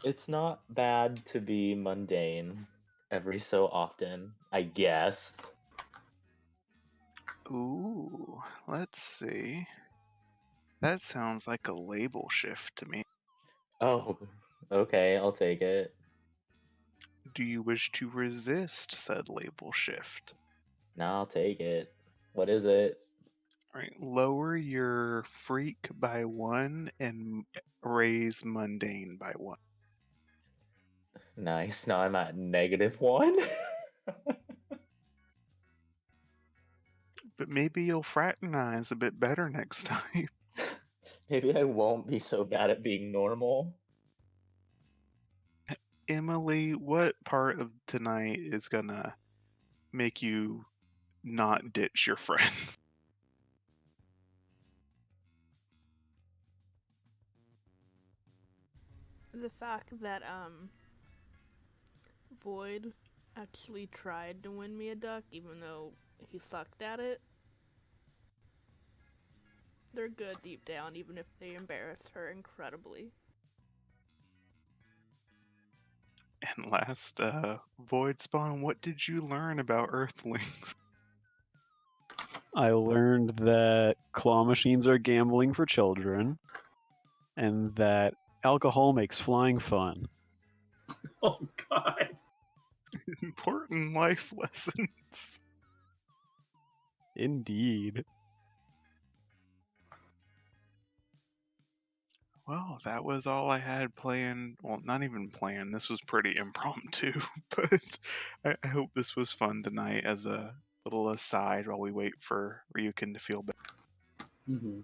it's not bad to be mundane every so often, I guess. Ooh, let's see. That sounds like a label shift to me. Oh, okay, I'll take it. Do you wish to resist said label shift? No, I'll take it. What is it? Right, lower your freak by 1 and raise mundane by 1. Nice. Now I'm at -1. But maybe you'll fraternize a bit better next time. Maybe I won't be so bad at being normal. Emily, what part of tonight is gonna make you not ditch your friends? The fact that Void actually tried to win me a duck even though he sucked at it. They're good deep down even if they embarrassed her incredibly. And last, Void Spawn, what did you learn about Earthlings? I learned that claw machines are gambling for children, and that alcohol makes flying fun. Oh god. Important life lessons. Indeed. Well, that was all I had planned. Well, not even planned. This was pretty impromptu, but I hope this was fun tonight as a little aside while we wait for Ryukin to feel better. Mm-hmm.